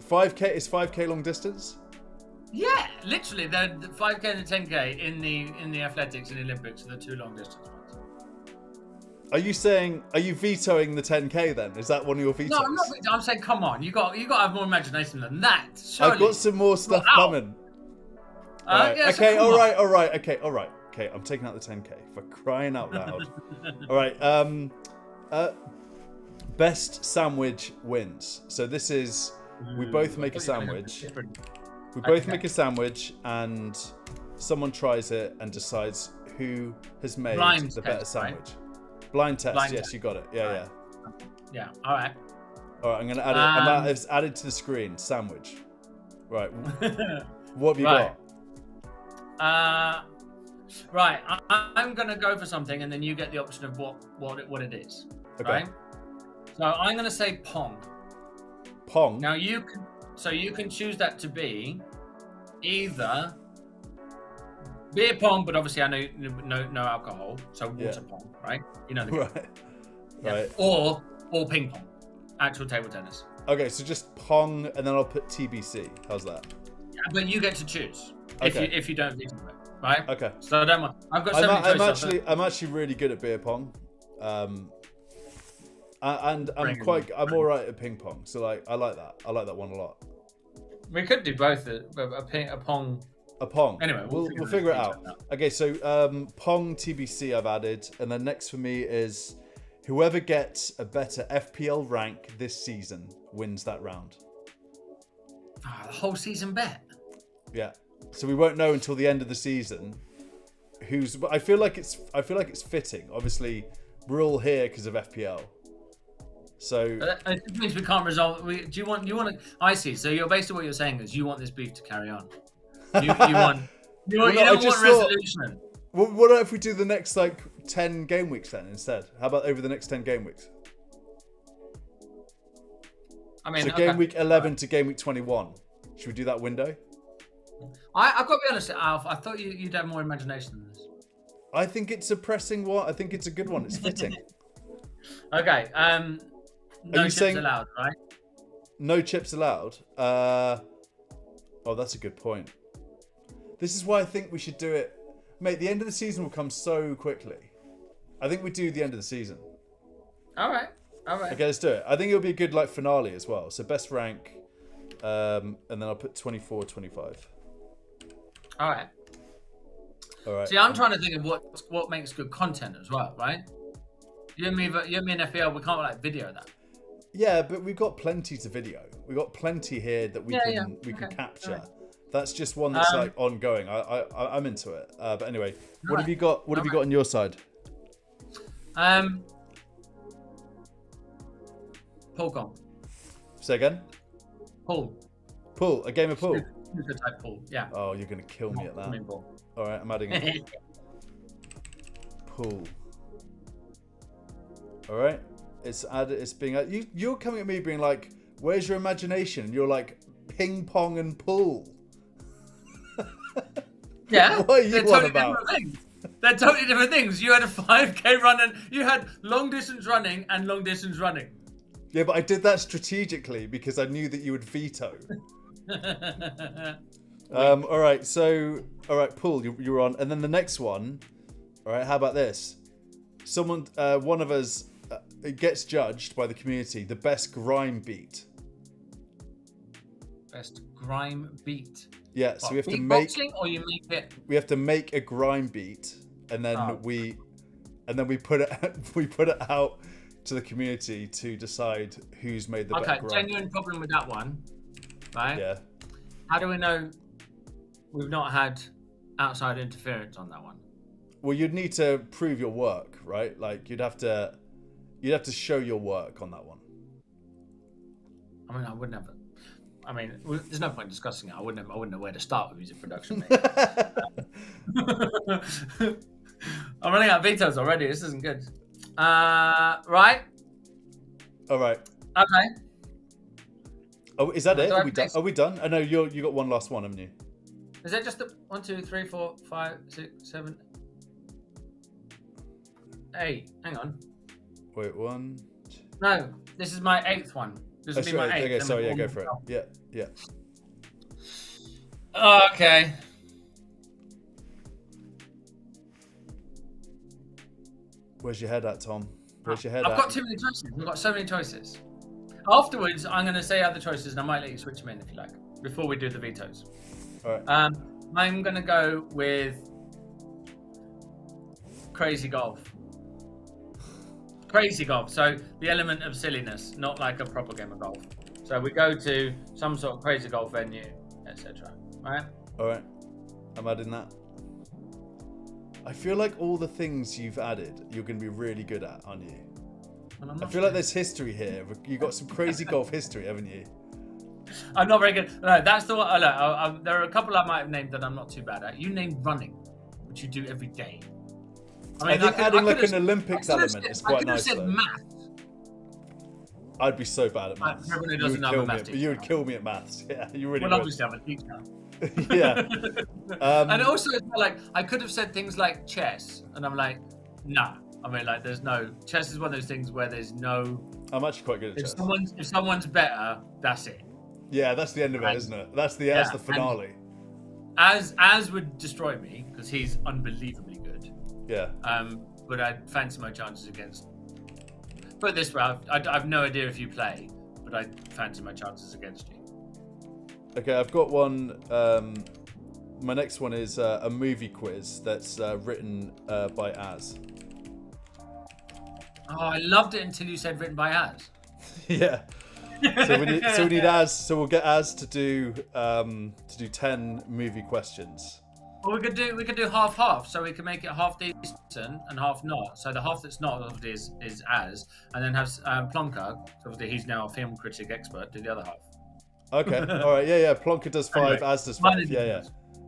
5K is 5K long distance? Yeah, literally, the 5K and the 10K in the athletics and Olympics are the 2 long distance ones. Are you vetoing the 10K then? Is that one of your vetoes? No, I'm not. I'm saying, come on, you got to have more imagination than that. Surely. I've got some more stuff coming. Right. Yeah, okay, all right. Okay, I'm taking out the 10K for crying out loud. All right. Best sandwich wins. So this is we both make a sandwich. We both make a sandwich, and someone tries it and decides who has made the better sandwich. Right? Blind test. Yes, you got it. Yeah. All right. I'm gonna add it. It's added to the screen. Sandwich. Right. What have you got? Right, I'm gonna go for something, and then you get the option of what it is. Okay. Right. So I'm gonna say Pong. Pong. Now you can choose that to be either beer pong, but obviously I know no alcohol, so water pong, right? You know the game. Right. Yeah. Right. Or ping pong, actual table tennis. Okay, so just Pong, and then I'll put TBC. How's that? Yeah, but you get to choose Okay. if you don't veto it, right? Okay. So I don't mind. I've got so many choices. I'm actually really good at beer pong. And I'm all right at ping pong. So like I like that. I like that one a lot. We could do both a pong. A Pong. Anyway, we'll figure it out. Okay, so Pong TBC I've added, and then next for me is whoever gets a better FPL rank this season wins that round. The whole season bet. Yeah. So we won't know until the end of the season who's. I feel like it's fitting. Obviously, we're all here because of FPL. So it means we can't resolve. Do you want to? I see. So you're basically what you're saying is you want this beef to carry on. You don't want resolution. What if we do the next 10 game weeks then instead? How about over the next 10 game weeks? I mean, so game week 11 to game week 21. Should we do that window? I've got to be honest, Alf. I thought you'd have more imagination than this. I think it's a pressing one. I think it's a good one. It's fitting. Okay. No chips allowed, right? No chips allowed. Oh, that's a good point. This is why I think we should do it. Mate, the end of the season will come so quickly. I think we do the end of the season. All right. Okay, let's do it. I think it'll be a good finale as well. So best rank, and then I'll put 24, 25. All right. See, I'm trying to think of what makes good content as well, right? You and me and FPL, we can't video that. Yeah, but we've got plenty to video. We've got plenty here that we can capture. Right. That's just one that's ongoing. I'm into it. But anyway, what have you got? What have you got on your side? Pool gone. Say again. Pool. A game of pool. Snooker type pool. Yeah. Oh, you're gonna kill me at that. All right, I'm adding it. Pool. All right, it's added. It's being added. You're coming at me being like, "Where's your imagination?" And you're like, "Ping pong and pool." Yeah. What are you on about? They're totally different things. You had a 5K run and you had long distance running and long distance running. Yeah, but I did that strategically because I knew that you would veto. All right, pool, you're on, and then the next one. All right, how about this? Someone, one of us, gets judged by the community the best grime beat. Best grime beat. Yeah, so we have to make. Or you make it. We have to make a grime beat, and then we put it out to the community to decide who's made the best grime. Okay, genuine problem with that one, right? Yeah. How do we know we've not had outside interference on that one? Well, you'd need to prove your work, right? Like you'd have to show your work on that one. I mean, I wouldn't have. I mean, there's no point discussing it. I wouldn't know where to start with music production. I'm running out of vetoes already. This isn't good. Right. All right. Okay. Oh, is that it? Are we done? Are we done? I know you got one last one, haven't you? Is that just the 1, 2, 3, 4, 5, 6, 7, 8? Hang on. Wait, 1. No, this is my 8th one. This will be my 8th. Okay, sorry, yeah, go for it. Yeah. Okay. Where's your head at, Tom? Where's your head at? I've got too many choices. I've got so many choices. Afterwards, I'm going to say other choices, and I might let you switch them in if you like, before we do the vetoes. All right. I'm going to go with Crazy Golf. Crazy Golf. So the element of silliness, not like a proper game of golf. So we go to some sort of crazy golf venue, etc. Right? All right. I'm adding that. I feel like all the things you've added, you're going to be really good at, aren't you? Well, I feel like there's history here. You've got some crazy golf history, haven't you? I'm not very good. No, that's the one. Look, there are a couple I might have named that I'm not too bad at. You named running. which you do every day. I think adding like an Olympics element is quite nice. I could have said math. I'd be so bad at maths. You would kill me at maths. Yeah, you really would. Well, obviously I'm a teacher. Yeah. And also, it's like I could have said things like chess, and I'm like, nah. I mean, like, there's no chess is one of those things where there's no. I'm actually quite good at chess. If someone's better, that's it. Yeah, that's the end of it, isn't it? That's the finale. As would destroy me because he's unbelievably good. Yeah. But I'd fancy my chances against. Put it this way, I've no idea if you play, but I fancy my chances against you. Okay, I've got one. My next one is a movie quiz that's written by Az. Oh, I loved it until you said written by Az. Yeah. So we need Az. So we'll get Az to do 10 movie questions. Well, we could do half. So we can make it half decent and half not. So the half that's not obviously is Az, and then have Plonker. Obviously, he's now a film critic expert. Do the other half. Okay. All right. Yeah. Plonker does 5. Anyway, Az does 5. Yeah.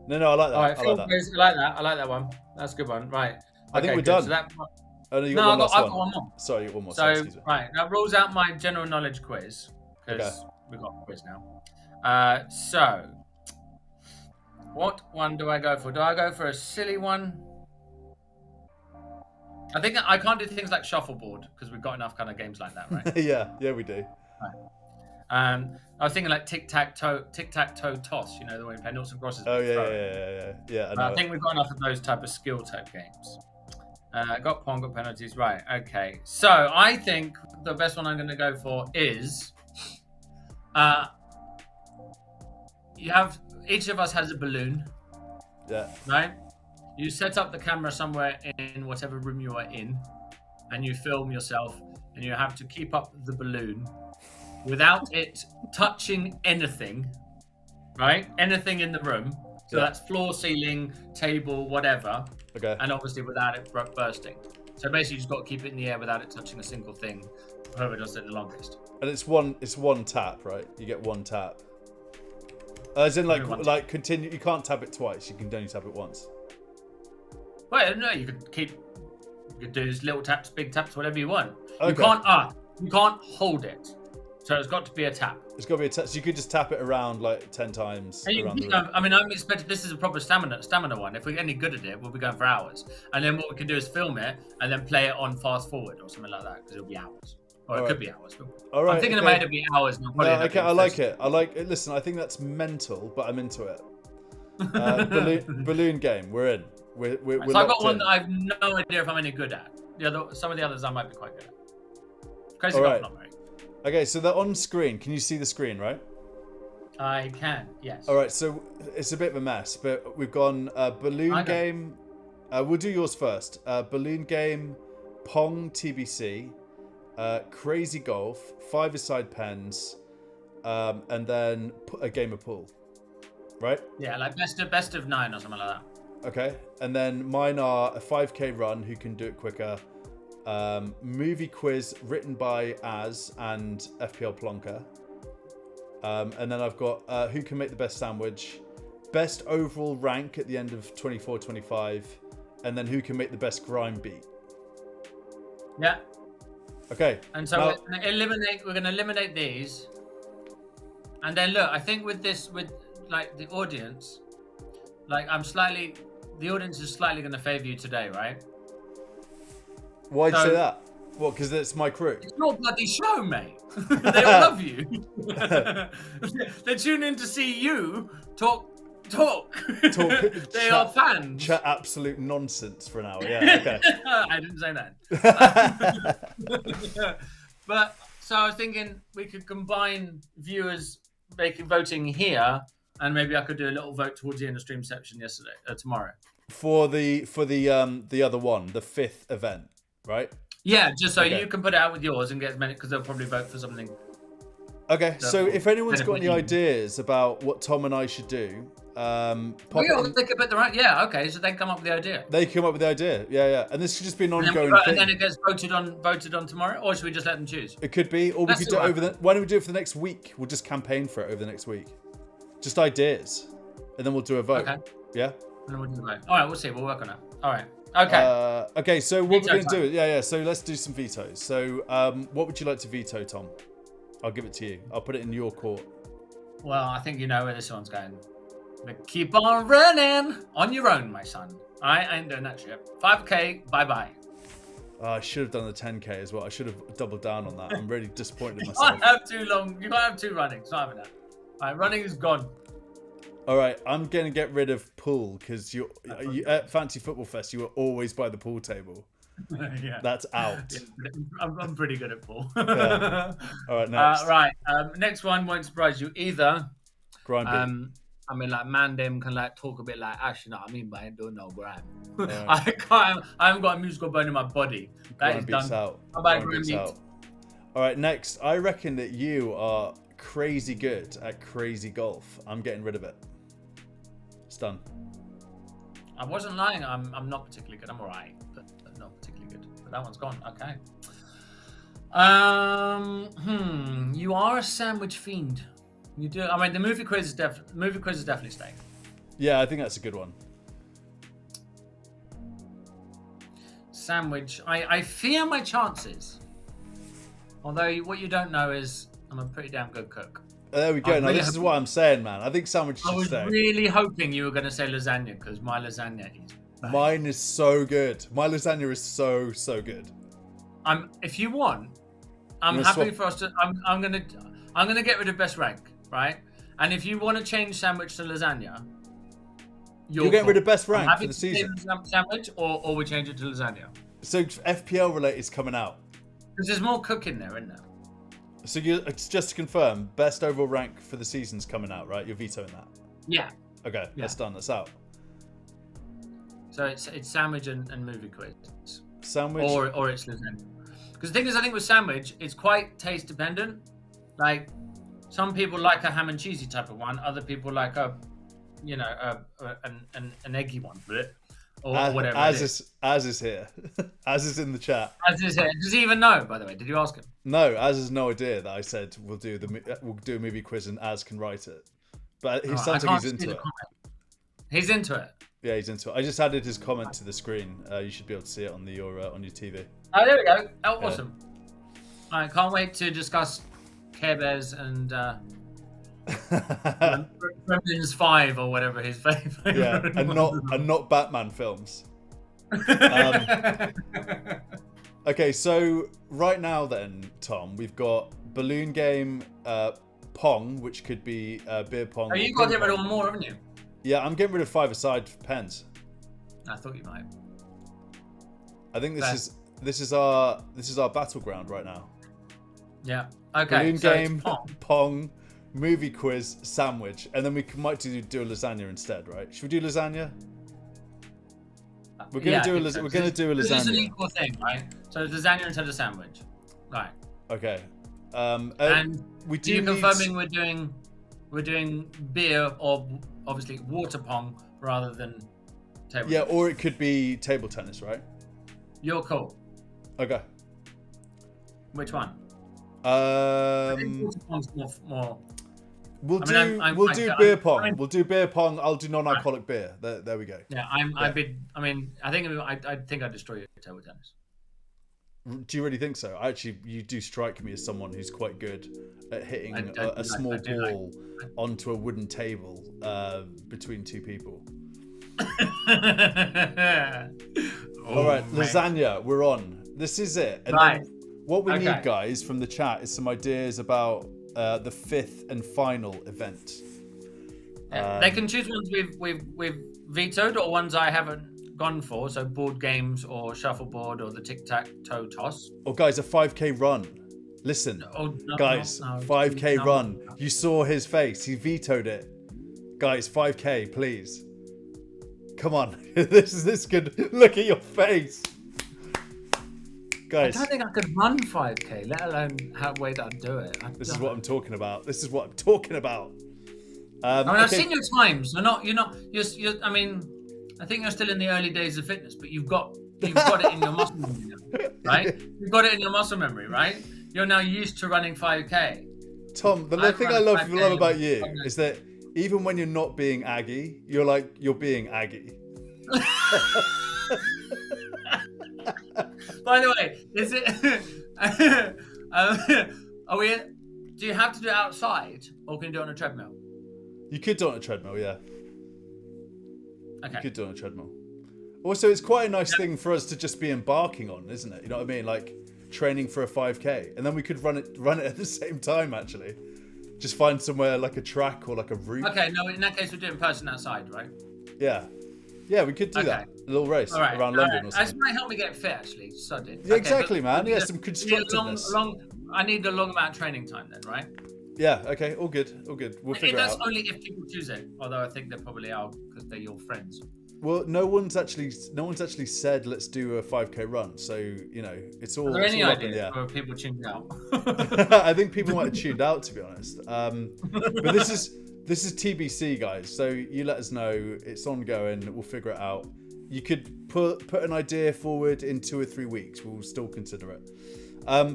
No. I like that. All right. I like that one. That's a good one. Right. I think we're done. So I've got one more. Sorry, one more. So right, that rules out my general knowledge quiz because we've got a quiz now. So what one do I go for? Do I go for a silly one? I think I can't do things like shuffleboard because we've got enough kind of games like that, right? yeah, we do. Right. I was thinking like tic-tac-toe toss. You know, the way we play noughts and crosses. Oh yeah. I think we've got enough of those type of skill type games. Got Pong, got penalties. Right, okay. So I think the best one I'm going to go for is each of us has a balloon. Yeah. Right? You set up the camera somewhere in whatever room you are in, and you film yourself, and you have to keep up the balloon without it touching anything, right? Anything in the room. So that's floor, ceiling, table, whatever. Okay. And obviously without it bursting. So basically, you just got to keep it in the air without it touching a single thing. Whoever does it the longest. And it's one tap, right? You get one tap. As in, like continue. You can't tap it twice. You can only tap it once. Well, no, you could do these little taps, big taps, whatever you want. Okay. You can't hold it. So it's got to be a tap. It's got to be a tap. So you could just tap it around like 10 times. Around the room. I mean, I'm expecting this is a proper stamina one. If we're any good at it, we'll be going for hours. And then what we can do is film it and then play it on fast forward or something like that because it'll be hours. Or it could be hours. All right. I'm thinking about it be hours. I like it. I like it. Listen, I think that's mental, but I'm into it. Balloon game. We're in. We're so I've got one that I've no idea if I'm any good at. Some of the others I might be quite good at. Crazy Golf, not very. Okay, so they're on screen. Can you see the screen, right? I can, yes. All right, so it's a bit of a mess, but we've gone balloon game. We'll do yours first. Balloon game, Pong TBC, Crazy Golf, 5-a-side pens, and then a game of pool. Right? Yeah, like best of 9 or something like that. Okay, and then mine are a 5K run, who can do it quicker, movie quiz written by Az and FPL Plonker, and then I've got who can make the best sandwich, best overall rank at the end of 24-25, and then who can make the best grime beat. Yeah. Okay. And so we're going to eliminate these, and then look, I think with like the audience, like the audience is slightly going to favour you today, right? Why'd you say that? What, because it's my crew? It's your bloody show, mate. They all love you. They tune in to see you talk. They are fans. Chat absolute nonsense for an hour. Yeah, okay. I didn't say that. But so I was thinking we could combine viewers voting here, and maybe I could do a little vote towards the end of stream section tomorrow. For the other one, the 5th event, right? Yeah, just so you can put it out with yours and get as many, because they'll probably vote for something. Okay, so if anyone's got any ideas about what Tom and I should do, they could put the right. Yeah, okay, so they come up with the idea. They come up with the idea. Yeah, and this should just be an ongoing thing. And then it gets voted on tomorrow, or should we just let them choose? It could be, or we could do it over the. Why don't we do it for the next week? We'll just campaign for it over the next week. Just ideas, and then we'll do a vote. Okay. Yeah. And then we'll do the vote. All right, we'll see. We'll work on it. All right. Okay. Okay, so what Veto we're going to time. do... Yeah, so let's do some vetoes. So what would you like to veto, Tom? I'll give it to you. I'll put it in your court. Well, I think you know where this one's going. But keep on running on your own, my son. I ain't doing that shit. 5K, bye-bye. I should have done the 10K as well. I should have doubled down on that. I'm really disappointed in You myself. can't have too long. You can't have two runnings. Not having that. All right, running is gone. All right, I'm going to get rid of pool because you at Fancy Football Fest, you were always by the pool table. Yeah. That's out. Yeah, I'm pretty good at pool. Yeah. All right, next. Right. Next one won't surprise you either. Grind beat. I mean, like, man, them can like talk a bit like Ash, you know what I mean? But I ain't doing no grind. Right. I haven't got a musical bone in my body. That is Grind beats done. out. How about Grind grind beats beat? out. All right, next. I reckon that you are crazy good at crazy golf. I'm getting rid of it. It's done. I wasn't lying. I'm not particularly good. I'm alright, but not particularly good. But that one's gone. Okay. You are a sandwich fiend. You do. I mean, the movie quiz is definitely staying. Yeah, I think that's a good one. Sandwich. I fear my chances. Although what you don't know is I'm a pretty damn good cook. There we go. I'm Now really this is what I'm saying, man. I think sandwich I should was stay. really hoping you were going to say lasagna because my lasagna is. Mine is so good. My lasagna is so good. If you want, I'm You're happy swap- for us to. I'm gonna get rid of best rank, right? And if you want to change sandwich to lasagna, You're getting rid of best I'm rank happy for the to change season. the sandwich, or we change it to lasagna. So FPL related is coming out. Because there's more cooking there, isn't there? So it's just to confirm, best overall rank for the season's coming out, right? You're vetoing that. Yeah. Okay, that's done. That's out. So it's sandwich and movie quiz, Sandwich. or it's lasagna. Because the thing is, I think with sandwich, it's quite taste dependent. Like some people like a ham and cheesy type of one, other people like an eggy one, or whatever. As is here. As is in the chat. As is here. Does he even know? By the way, did you ask him? No, As has no idea that I said we'll do a movie quiz and As can write it. But he sounds like he's into it. He's into it. Yeah, he's into it. I just added his comment to the screen. You should be able to see it on your TV. Oh, there we go. Oh, awesome. I can't wait to discuss Care Bears and Gremlins 5 or whatever his favorite. Yeah, and not Batman films. Okay, so right now then, Tom, we've got balloon game, pong, which could be beer pong. Oh, you've got to get rid of one more, haven't you? Yeah, I'm getting rid of 5-a-side pens. I thought you might. I think this is our battleground right now. Yeah. Okay. Balloon so game, pong, movie quiz, sandwich, and then we might do a lasagna instead, right? Should we do lasagna? We're gonna do a lasagna. This is an equal thing, right? So it's lasagna instead of sandwich, right? Okay. And we do. you confirming we're doing beer or obviously water pong rather than table. Yeah, tennis. or it could be table tennis, right? You're cool. Okay. Which one? I think water pong's more. We'll do beer pong. We'll do beer pong. I'll do non-alcoholic beer. There we go. Yeah, I think I'd destroy your table tennis. Do you really think so? Actually, you do strike me as someone who's quite good at hitting a small ball onto a wooden table between two people. All right, lasagna. We're on. This is it. And right. What we need, guys, from the chat is some ideas about the fifth and final event. They can choose ones we've vetoed or ones I haven't gone for. So board games or shuffleboard or the tic-tac-toe toss. Oh, guys, a 5K run. Listen, guys, 5K run. You saw his face. He vetoed it. Guys, 5K, please. Come on. This is this good. Look at your face. Guys. I don't think I could run 5K, let alone how way that I'd do it. This is what I'm talking about. This is what I'm talking about. I've seen your times. You're not. I mean, I think you're still in the early days of fitness, but you've got it in your muscle memory now, right? You've got it in your muscle memory, right? You're now used to running 5K. Tom, the thing I love about you is that Even when you're not being Aggie, you're being Aggie. By the way, is it? Are we? Do you have to do it outside, or can you do it on a treadmill? You could do it on a treadmill, yeah. Okay. You could do it on a treadmill. Also, it's quite a nice thing for us to just be embarking on, isn't it? You know what I mean? Like training for a 5K, and then we could run it at the same time. Actually, just find somewhere like a track or like a route. Okay. No, in that case, we're doing person outside, right? Yeah. Yeah, we could do that. A little race around London or something. That might help me get fit, actually. So yeah, exactly, man. Yeah, some constructiveness. I need a long amount of training time then, right? Yeah, okay. All good. All good. We'll figure it out. That's only if people choose it. Although I think they probably are because they're your friends. Well, no one's actually said let's do a 5K run. So, you know, it's all. Are there any ideas ideas for people tuned out? I think people might have tuned out, to be honest. But this is TBC, guys. So you let us know. It's ongoing. We'll figure it out. You could put an idea forward in 2 or 3 weeks. We'll still consider it.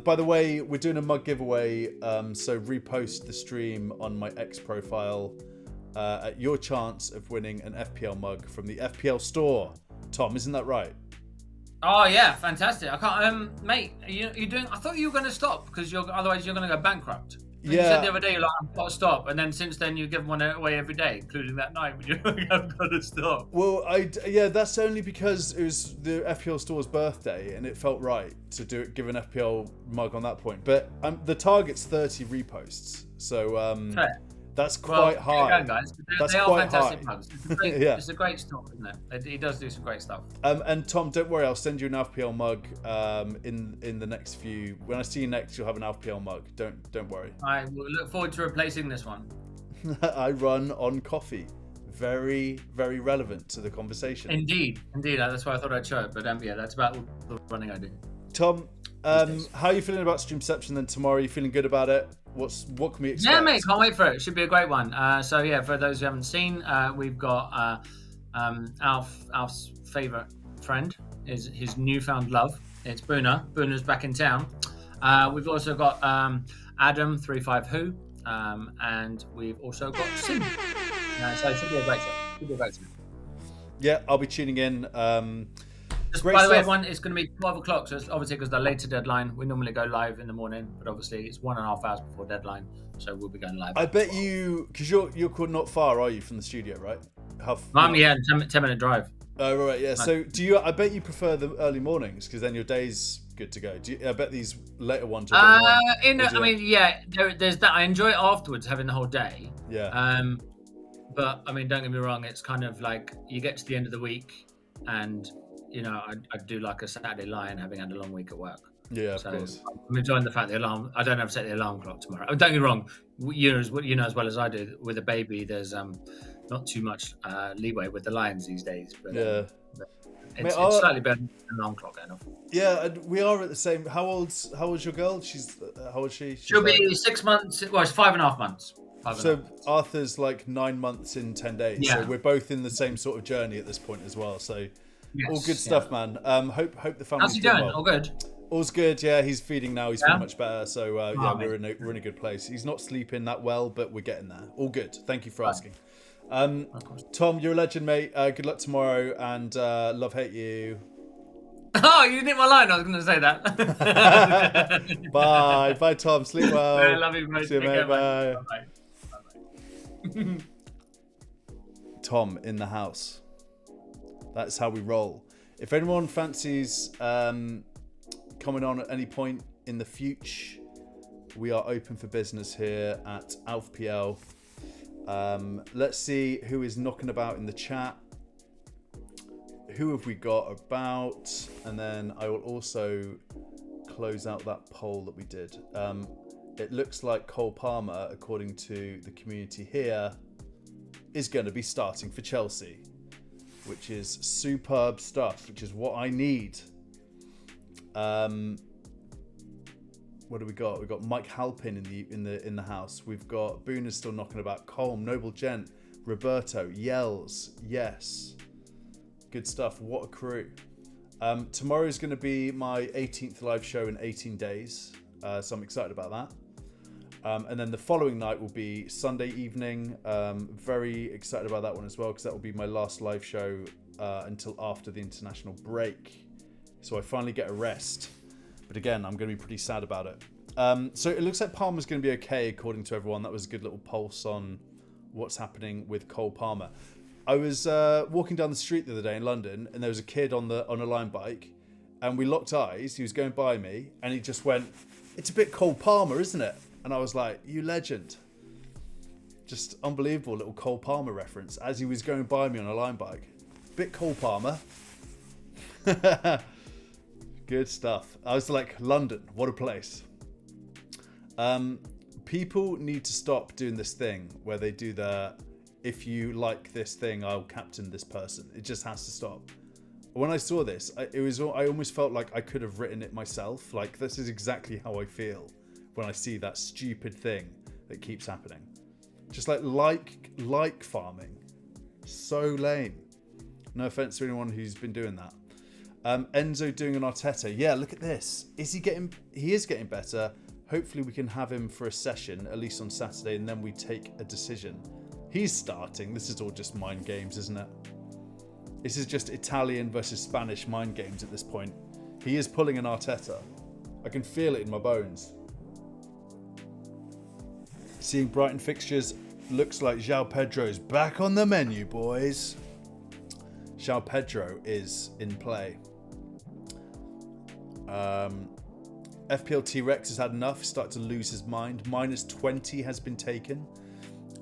By the way, we're doing a mug giveaway. So repost the stream on my X profile at your chance of winning an FPL mug from the FPL store. Tom, isn't that right? Oh yeah, fantastic! I can't, mate. You doing? I thought you were going to stop because otherwise you're going to go bankrupt. You said the other day, you're like, I've got to stop. And then since then, you give one away every day, including that night when you're like, I've got to stop. Well, that's only because it was the FPL store's birthday and it felt right to give an FPL mug on that point. But the target's 30 reposts. So that's quite high. Guys. That's they quite are fantastic high. mugs. It's a great store, isn't it? He does do some great stuff. And Tom, don't worry, I'll send you an FPL mug in the next few. When I see you next, you'll have an FPL mug. Don't worry. I will look forward to replacing this one. I run on coffee. Very, very relevant to the conversation. Indeed. That's why I thought I'd show it. But yeah, that's about all the running I do. Tom, how are you feeling about Streamception then tomorrow? Are you feeling good about it? What can we expect? Yeah, mate, can't wait for it. Should be a great one. So yeah, for those who haven't seen, we've got Alf's favourite friend, is his newfound love. It's Boona. Boona's back in town. We've also got Adam 35 and we've also got Sim. So it should be a great show. Yeah, I'll be tuning in. By the way, everyone, it's going to be 12 o'clock, so it's obviously because the later deadline. We normally go live in the morning, but obviously it's 1.5 hours before deadline, so we'll be going live. I bet you, because you're not far, are you, from the studio, right? I'm 10-minute drive. Oh, right, yeah. So I bet you prefer the early mornings, because then your day's good to go. I bet these later ones are there's that. I enjoy it afterwards, having the whole day. Yeah. But I mean, don't get me wrong, it's kind of like you get to the end of the week and you know, I do like a Saturday lie-in having had a long week at work. Yeah, of course. I'm enjoying the fact I don't have to set the alarm clock tomorrow. Don't get me wrong, you know as well as I do, with a baby, there's not too much leeway with the Lions these days. But, yeah. It's slightly better than an alarm clock going off. Yeah, and we are at the same. How old's your girl? How old is she? She'll be 6 months. Well, it's 5.5 months. So Arthur's like 9 months in 10 days. Yeah. So we're both in the same sort of journey at this point as well. So. Yes, all good stuff, man. Hope the family's How's he doing? Well. All good. All's good. Yeah, he's feeding now. He's feeling much better. So we're in a good place. He's not sleeping that well, but we're getting there. All good. Thank you for asking. Tom, you're a legend, mate. Good luck tomorrow, and love, hate you. Oh, you didn't hit my line. I was going to say that. Bye, Tom. Sleep well. I love you, mate. See you, mate. Bye. Tom in the house. That's how we roll. If anyone fancies coming on at any point in the future, we are open for business here at AlfPL. Let's see who is knocking about in the chat. Who have we got about? And then I will also close out that poll that we did. It looks like Cole Palmer, according to the community here, is going to be starting for Chelsea, which is superb stuff, which is what I need. What do we got? We've got Mike Halpin in the house. We've got Booner still knocking about. Colm, Noble Gent, Roberto, Yells, yes. Good stuff. What a crew. Tomorrow is going to be my 18th live show in 18 days. So I'm excited about that. And then the following night will be Sunday evening. Very excited about that one as well, because that will be my last live show until after the international break. So I finally get a rest. But again, I'm going to be pretty sad about it. So it looks like Palmer's going to be okay, according to everyone. That was a good little pulse on what's happening with Cole Palmer. I was walking down the street the other day in London, and there was a kid on a line bike, and we locked eyes. He was going by me, and he just went, "It's a bit Cole Palmer, isn't it?" And I was like, "You legend." Just unbelievable little Cole Palmer reference as he was going by me on a line bike. Bit Cole Palmer. Good stuff. I was like, London, what a place. People need to stop doing this thing where they do the, if you like this thing, I'll captain this person. It just has to stop. When I saw this, I almost felt like I could have written it myself. Like, this is exactly how I feel when I see that stupid thing that keeps happening. Just like farming. So lame. No offense to anyone who's been doing that. Enzo doing an Arteta. Yeah, look at this. He is getting better. Hopefully we can have him for a session, at least on Saturday, and then we take a decision. He's starting. This is all just mind games, isn't it? This is just Italian versus Spanish mind games at this point. He is pulling an Arteta. I can feel it in my bones. Seeing Brighton fixtures, looks like João Pedro's back on the menu, boys. João Pedro is in play. FPL T-Rex has had enough, started to lose his mind. -20 has been taken.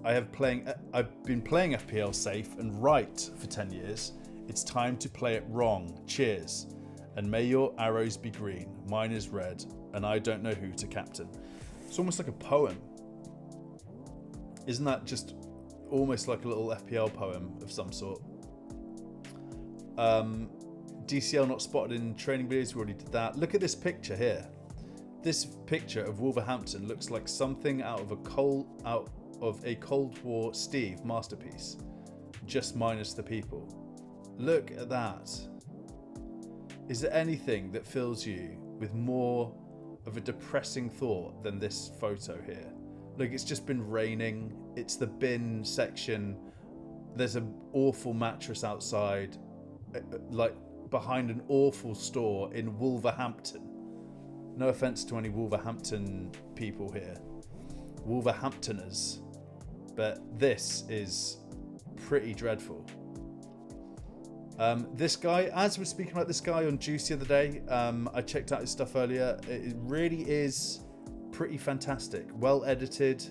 I've been playing FPL safe and right for 10 years. It's time to play it wrong. Cheers. And may your arrows be green. Mine is red. And I don't know who to captain. It's almost like a poem. Isn't that just almost like a little FPL poem of some sort? DCL not spotted in training videos. We already did that. Look at this picture here. This picture of Wolverhampton looks like something out of a Cold War Steve masterpiece. Just minus the people. Look at that. Is there anything that fills you with more of a depressing thought than this photo here? Look, it's just been raining. It's the bin section. There's an awful mattress outside, like behind an awful store in Wolverhampton. No offense to any Wolverhampton people here, Wolverhamptoners, but this is pretty dreadful. This guy, as we're speaking about this guy on Juice the other day, I checked out his stuff earlier. It really is pretty fantastic. Well edited,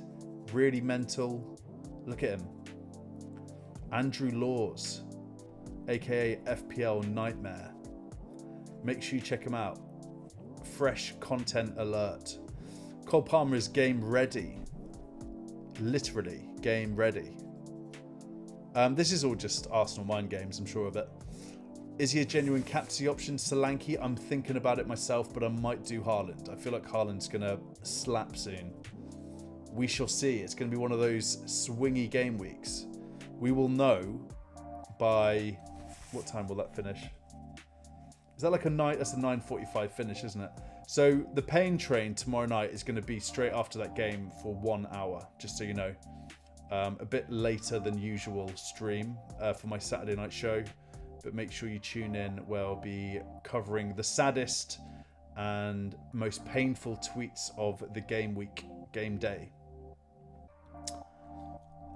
really mental. Look at him. Andrew Laws, aka FPL Nightmare. Make sure you check him out. Fresh content alert. Cole Palmer is game ready. Literally game ready. This is all just Arsenal mind games, I'm sure of it. Is he a genuine captaincy option? Solanke, I'm thinking about it myself, but I might do Haaland. I feel like Haaland's going to slap soon. We shall see. It's going to be one of those swingy game weeks. We will know by... What time will that finish? Is that like a night? That's a 9:45 finish, isn't it? So the pain train tomorrow night is going to be straight after that game for 1 hour, just so you know. A bit later than usual stream for my Saturday night show. But make sure you tune in where I'll be covering the saddest and most painful tweets of the game week, game day.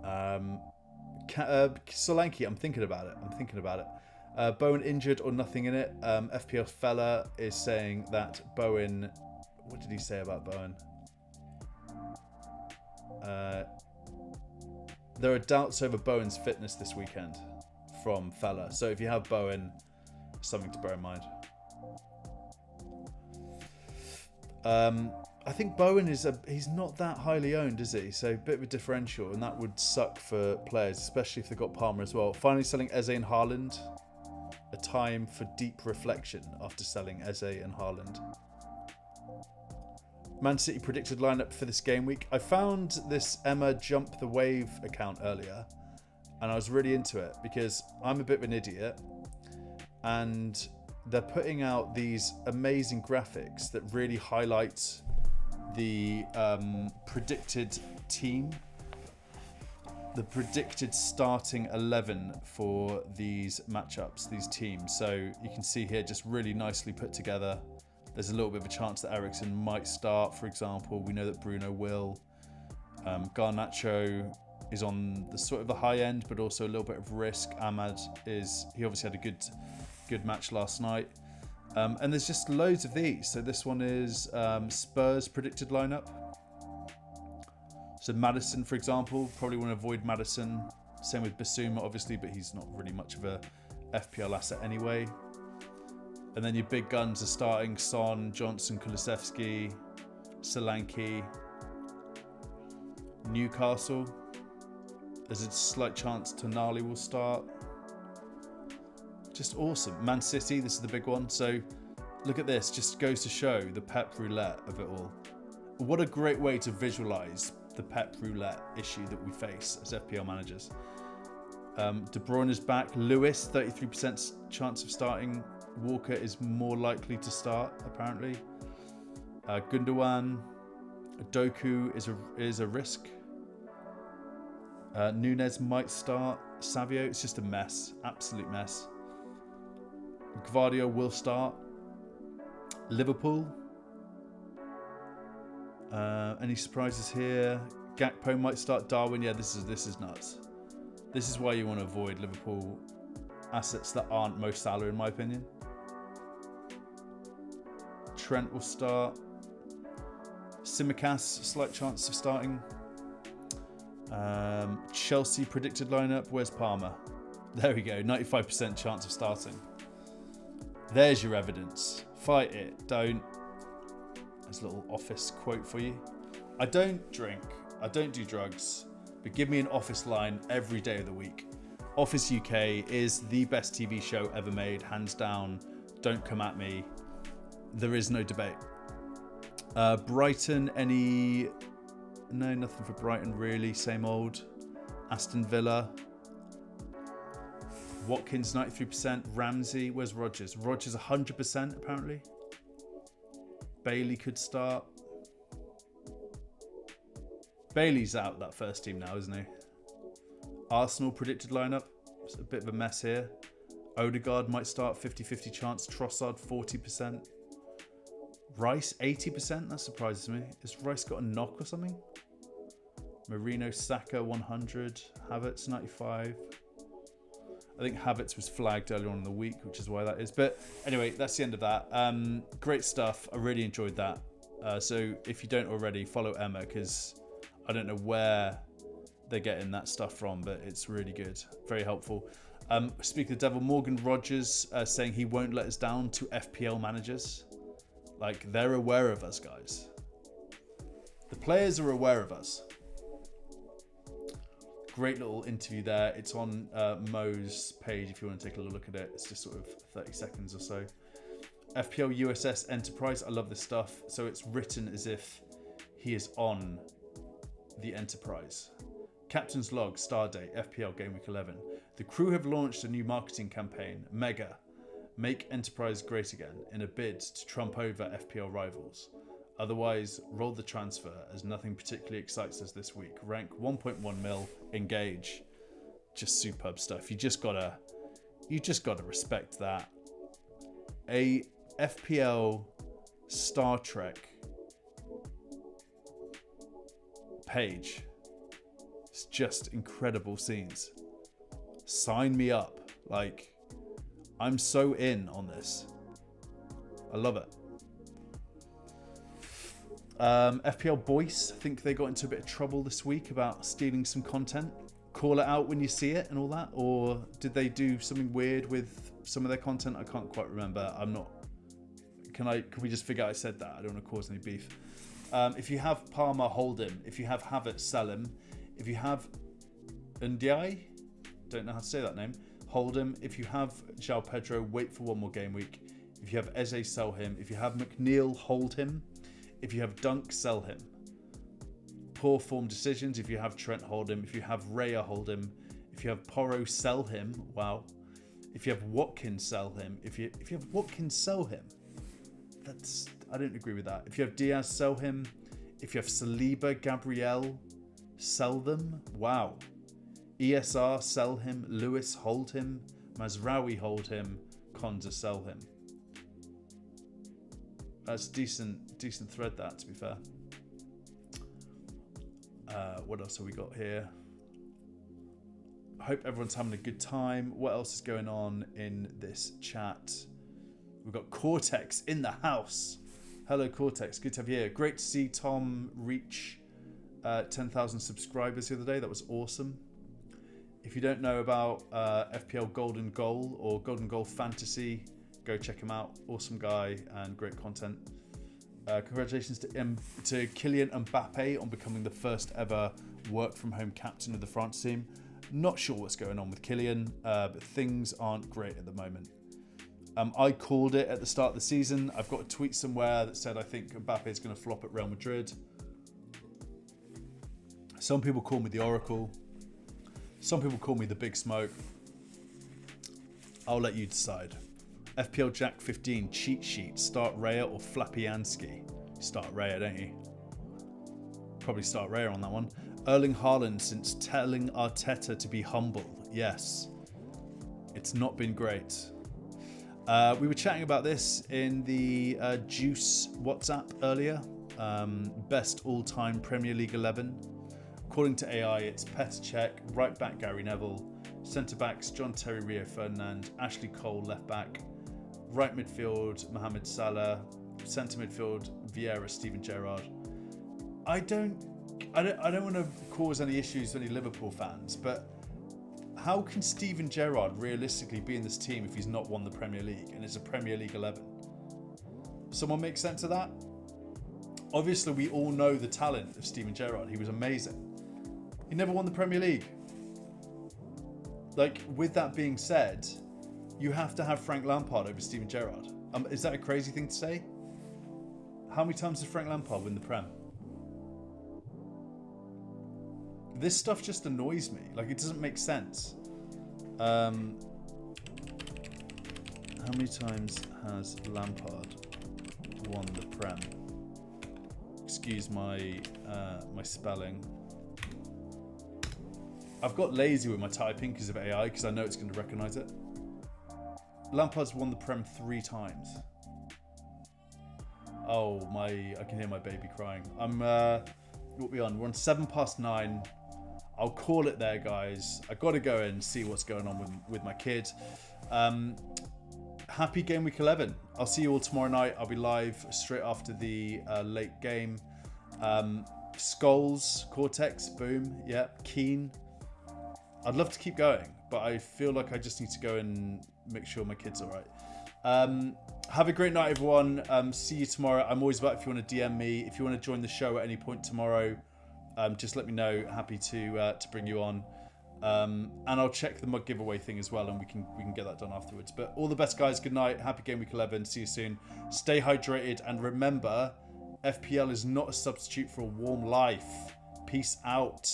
Solanke, I'm thinking about it. Bowen injured or nothing in it. FPL Fella is saying that Bowen... What did he say about Bowen? There are doubts over Bowen's fitness this weekend from Fella. So if you have Bowen, something to bear in mind. I think Bowen he's not that highly owned, is he? So a bit of a differential, and that would suck for players, especially if they've got Palmer as well. Finally selling Eze and Haaland. A time for deep reflection after selling Eze and Haaland. Man City predicted lineup for this game week. I found this Emma Jump the Wave account earlier, and I was really into it because I'm a bit of an idiot, and they're putting out these amazing graphics that really highlight the predicted team, the predicted starting 11 for these matchups, these teams. So you can see here, just really nicely put together. There's a little bit of a chance that Eriksen might start, for example. We know that Bruno will. Garnacho is on the sort of the high end, but also a little bit of risk. Ahmad he obviously had a good match last night. And there's just loads of these. So this one is Spurs predicted lineup. So Maddison, for example, probably want to avoid Maddison. Same with Basuma, obviously, but he's not really much of a FPL asset anyway. And then your big guns are starting Son, Johnson, Kulusevski, Solanke, Newcastle. There's a slight chance Tonali will start. Just awesome. Man City, this is the big one. So look at this, just goes to show the Pep roulette of it all. What a great way to visualize the Pep roulette issue that we face as FPL managers. De Bruyne is back. Lewis, 33% chance of starting. Walker is more likely to start, apparently. Gundogan, Doku is a risk. Nunez might start. Savio, it's just a mess. Absolute mess. Gvardio will start. Liverpool. Any surprises here? Gakpo might start. Darwin, yeah, this is nuts. This is why you want to avoid Liverpool assets that aren't Mo Salah, in my opinion. Trent will start. Tsimikas, slight chance of starting. Chelsea predicted lineup. Where's Palmer? There we go. 95% chance of starting. There's your evidence. Fight it. Don't. There's a little office quote for you. I don't drink. I don't do drugs. But give me an office line every day of the week. Office UK is the best TV show ever made. Hands down. Don't come at me. There is no debate. Brighton, any... No, nothing for Brighton really. Same old. Aston Villa. Watkins, 93%. Ramsey, where's Rodgers? Rodgers, 100% apparently. Bailey could start. Bailey's out that first team now, isn't he? Arsenal predicted lineup. It's a bit of a mess here. Odegaard might start, 50-50 chance. Trossard, 40%. Rice, 80%. That surprises me. Has Rice got a knock or something? Marino, Saka, 100. Havertz, 95. I think Havertz was flagged earlier on in the week, which is why that is. But anyway, that's the end of that. Great stuff. I really enjoyed that. So if you don't already, follow Emma, because I don't know where they're getting that stuff from, but it's really good. Very helpful. Speaking of the devil, Morgan Rogers saying he won't let us down to FPL managers. Like, they're aware of us, guys. The players are aware of us. Great little interview there. It's on Mo's page if you want to take a look at it. It's just sort of 30 seconds or so. FPL USS Enterprise. I love this stuff. So it's written as if he is on the Enterprise. Captain's Log, Stardate, FPL Gameweek 11. The crew have launched a new marketing campaign, Mega, Make Enterprise Great Again, in a bid to trump over FPL rivals. Otherwise, roll the transfer, as nothing particularly excites us this week. Rank 1.1 mil, engage. Just superb stuff. You just gotta respect that. A FPL Star Trek page. It's just incredible scenes. Sign me up. Like, I'm so in on this. I love it. FPL Boyce, I think they got into a bit of trouble this week about stealing some content. Call it out when you see it and all that, or did they do something weird with some of their content? I can't quite remember. I'm not. Can we just figure out I said that? I don't want to cause any beef. If you have Palmer, hold him. If you have Havertz, sell him. If you have Ndiaye, don't know how to say that name, hold him. If you have João Pedro, wait for one more game week. If you have Eze, sell him. If you have McNeil, hold him. If you have Dunk, sell him. Poor form decisions. If you have Trent, hold him. If you have Raya, hold him. If you have Porro, sell him. Wow. If you have Watkins, sell him. If you have Watkins, sell him. I don't agree with that. If you have Diaz, sell him. If you have Saliba, Gabriel, sell them. Wow. ESR, sell him. Lewis, hold him. Mazraoui, hold him. Konza, sell him. That's decent thread, that, to be fair. What else have we got here? I hope everyone's having a good time. What else is going on in this chat? We've got Cortex in the house. Hello, Cortex. Good to have you here. Great to see Tom reach 10,000 subscribers the other day. That was awesome. If you don't know about FPL Golden Goal or Golden Goal Fantasy, go check him out. Awesome guy and great content. Congratulations to Kylian Mbappe on becoming the first ever work-from-home captain of the France team. Not sure what's going on with Kylian, but things aren't great at the moment. I called it at the start of the season. I've got a tweet somewhere that said I think Mbappe is going to flop at Real Madrid. Some people call me the Oracle. Some people call me the Big Smoke. I'll let you decide. FPL Jack 15 cheat sheet. Start Raya or Flapianski? Start Raya, don't you? Probably start Raya on that one. Erling Haaland since telling Arteta to be humble. Yes. It's not been great. We were chatting about this in the Juice WhatsApp earlier. Best all-time Premier League 11. According to AI, it's Petr Cech, right back Gary Neville, centre backs John Terry, Rio Ferdinand, Ashley Cole, left back, right midfield Mohamed Salah, centre midfield Vieira, Steven Gerrard. I don't want to cause any issues to any Liverpool fans, but how can Steven Gerrard realistically be in this team if he's not won the Premier League and it's a Premier League 11? Someone make sense of that? Obviously, we all know the talent of Steven Gerrard. He was amazing. He never won the Premier League. Like, with that being said, you have to have Frank Lampard over Steven Gerrard. Is that a crazy thing to say? How many times did Frank Lampard win the Prem? This stuff just annoys me. Like, it doesn't make sense. How many times has Lampard won the Prem? Excuse my my spelling. I've got lazy with my typing because of AI, because I know it's going to recognise it. Lampard's won the Prem 3 times. Oh, I can hear my baby crying. What are we on? We're on 9:07. I'll call it there, guys. I got to go and see what's going on with my kid. Happy Game Week 11. I'll see you all tomorrow night. I'll be live straight after the late game. Skulls, Cortex, boom. Yeah, keen. I'd love to keep going, but I feel like I just need to go and make sure my kid's all right. Have a great night, everyone. See you tomorrow. I'm always about if you want to DM me. If you want to join the show at any point tomorrow, just let me know. Happy to bring you on. And I'll check the mug giveaway thing as well, and we can get that done afterwards. But all the best, guys. Good night. Happy Game Week 11. See you soon. Stay hydrated, and remember, FPL is not a substitute for a warm life. Peace out.